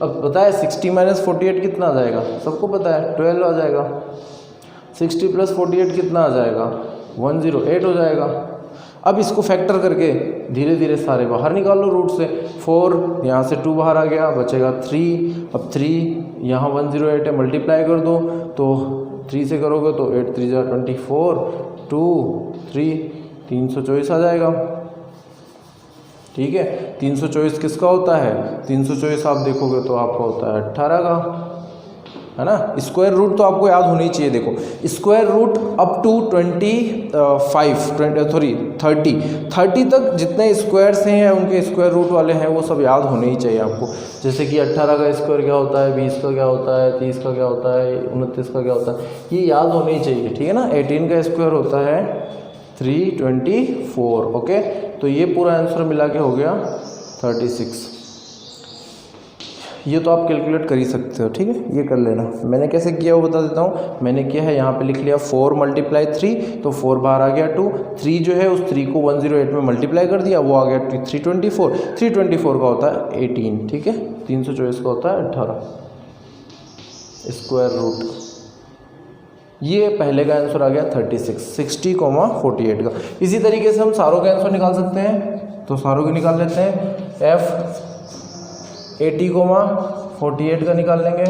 अब पता है 60 - 48 कितना आ जाएगा, सबको पता है 12 आ जाएगा। 60 + 48 कितना आ जाएगा, 108 हो जाएगा। अब इसको फैक्टर करके धीरे धीरे सारे बाहर निकाल लो रूट से, 4 यहाँ से 2 बाहर आ गया, बचेगा 3। अब 3 यहाँ 108 है, मल्टीप्लाई कर दो, तो 3 से करोगे तो 8 × 3 = 24, 2 3 324 आ जाएगा, ठीक है। 324 किसका होता है, 324 आप देखोगे तो आपका होता है 18 का, है ना। स्क्वायर रूट तो आपको याद होनी चाहिए, देखो स्क्वायर रूट अप टू 30 तक जितने स्क्वायर्स हैं उनके स्क्वायर रूट वाले हैं वो सब याद होने ही चाहिए आपको। जैसे कि 18 का स्क्वायर क्या होता है, 20 का क्या होता है, 30 का क्या होता है, 29 का क्या होता है, ये याद होने ही चाहिए, ठीक है ना। 18 का स्क्वायर होता है 324, ओके। तो ये पूरा आंसर मिला के हो गया 36। ये तो आप कैलकुलेट कर ही सकते हो, ठीक है, ये कर लेना। मैंने कैसे किया वो बता देता हूँ। मैंने किया है, यहाँ पे लिख लिया 4 × 3, तो 4 बाहर आ गया 2, 3 जो है उस 3 को 108 में मल्टीप्लाई कर दिया, वो आ गया 324। 324 का होता है 18, ठीक है। 324 का होता है 18 स्क्वायर रूट। ये पहले का आंसर आ गया 36, 60, 48 का। इसी तरीके से हम सारों के आंसर निकाल सकते हैं, तो सारों के निकाल लेते हैं। f 80, 48 का निकाल लेंगे,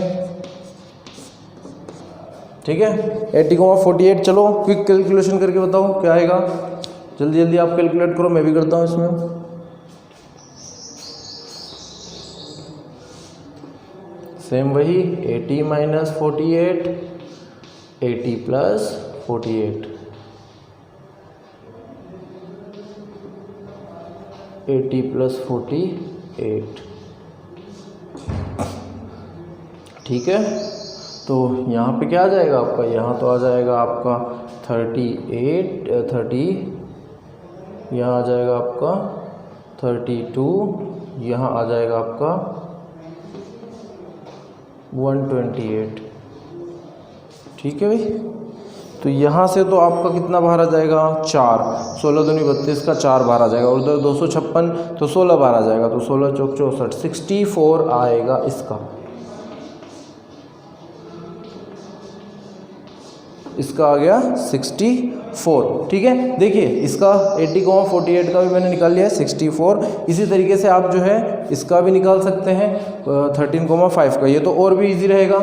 ठीक है। 80, 48, चलो क्विक कैलकुलेशन करके बताओ क्या आएगा, जल्दी जल्दी आप कैलकुलेट करो, मैं भी करता हूँ इसमें। सेम वही 80 - 48, 80 + 48, 80 + 48, ठीक है। तो यहाँ पे क्या आ जाएगा आपका, यहाँ तो आ जाएगा आपका 30 यहाँ आ जाएगा आपका 32, यहाँ आ जाएगा आपका 128। ठीक है भाई। तो यहाँ से तो आपका कितना बाहर आ जाएगा 4, 16 दूनी 32 का 4 बाहर आ जाएगा, और उधर 256 तो 16 बाहर आ जाएगा, तो 16 चौक 64, 64 आएगा इसका। इसका आ गया 64। ठीक है, देखिए इसका 80,48 का भी मैंने निकाल लिया है 64। इसी तरीके से आप जो है इसका भी निकाल सकते हैं 13,5 का। ये तो और भी इजी रहेगा,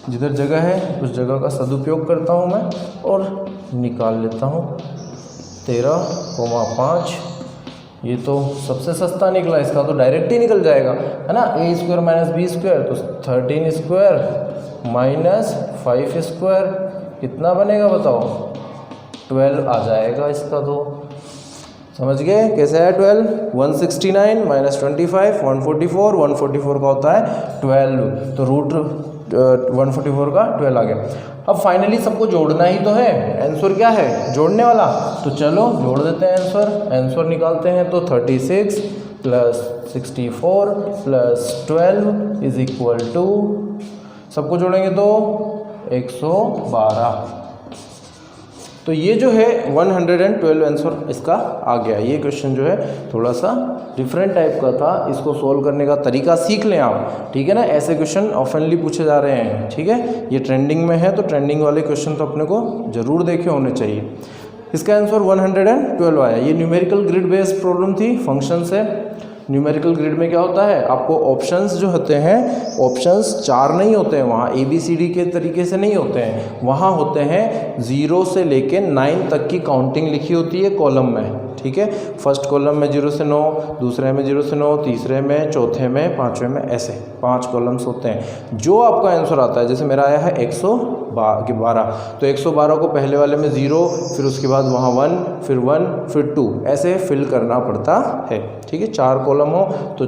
जिधर जगह है उस जगह का सदुपयोग करता हूँ मैं और निकाल लेता हूँ 13,5। ये तो सबसे सस्ता निकला, इसका तो डायरेक्ट ही निकल जाएगा, है ना। a square minus B square, तो 13 स्क्वायर माइनस 5 स्क्वायर कितना बनेगा बताओ, 12 आ जाएगा इसका। तो समझ गए कैसे है 12। 169 माइनस 25 144, 144 का होता है 12, तो रूट 144 का 12 आ गया। अब फाइनली सबको जोड़ना ही तो है, आंसर क्या है जोड़ने वाला, तो चलो जोड़ देते हैं आंसर निकालते हैं। तो 36 plus 64 plus 12 is equal to, सबको जोड़ेंगे तो 112। तो ये जो है 112 आंसर इसका आ गया। ये क्वेश्चन जो है थोड़ा सा डिफरेंट टाइप का था, इसको सोल्व करने का तरीका सीख लें आप, ठीक है ना। ऐसे क्वेश्चन ऑफनली पूछे जा रहे हैं, ठीक है। ये ट्रेंडिंग में है, तो ट्रेंडिंग वाले क्वेश्चन तो अपने को जरूर देखे होने चाहिए। इसका आंसर 112 आया। ये न्यूमेरिकल ग्रिड बेस्ड प्रॉब्लम थी, फंक्शन से। न्यूमेरिकल ग्रिड में क्या होता है, आपको ऑप्शंस जो होते हैं, ऑप्शंस 4 नहीं होते हैं वहाँ, ABCD के तरीके से नहीं होते हैं, वहाँ होते हैं 0 से लेके 9 तक की काउंटिंग लिखी होती है कॉलम में, ठीक है। फर्स्ट कॉलम में 0 से 9, दूसरे में 0 से 9, तीसरे में, चौथे में, पाँचवें में, ऐसे 5 कॉलम्स होते हैं। जो आपका आंसर आता है, जैसे मेरा आया है 112, तो 112 को पहले वाले में 0, फिर उसके बाद वहाँ 1, फिर 2, ऐसे फिल करना पड़ता है, ठीक है। 4 कॉलम हो तो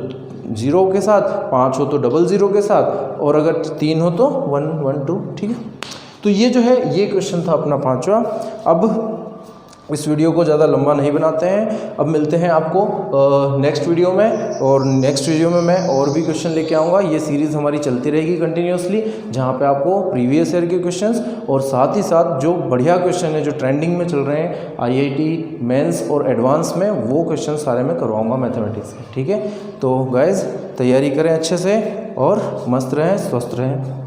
0 के साथ, 5 हो तो 00 के साथ, और अगर 3 हो तो 1 1 2, ठीक है। तो ये जो है ये क्वेश्चन था अपना 5वां। अब इस वीडियो को ज़्यादा लंबा नहीं बनाते हैं, अब मिलते हैं आपको नेक्स्ट वीडियो में, और नेक्स्ट वीडियो में मैं और भी क्वेश्चन लेके आऊँगा। ये सीरीज़ हमारी चलती रहेगी कंटिन्यूसली, जहाँ पे आपको प्रीवियस ईयर के क्वेश्चंस और साथ ही साथ जो बढ़िया क्वेश्चन है जो ट्रेंडिंग में चल रहे हैं IIT मेंस और एडवांस में, वो क्वेश्चन सारे मैं करवाऊँगा मैथमेटिक्स के, ठीक है। तो गाइज़ तैयारी करें अच्छे से और मस्त रहें, स्वस्थ रहें।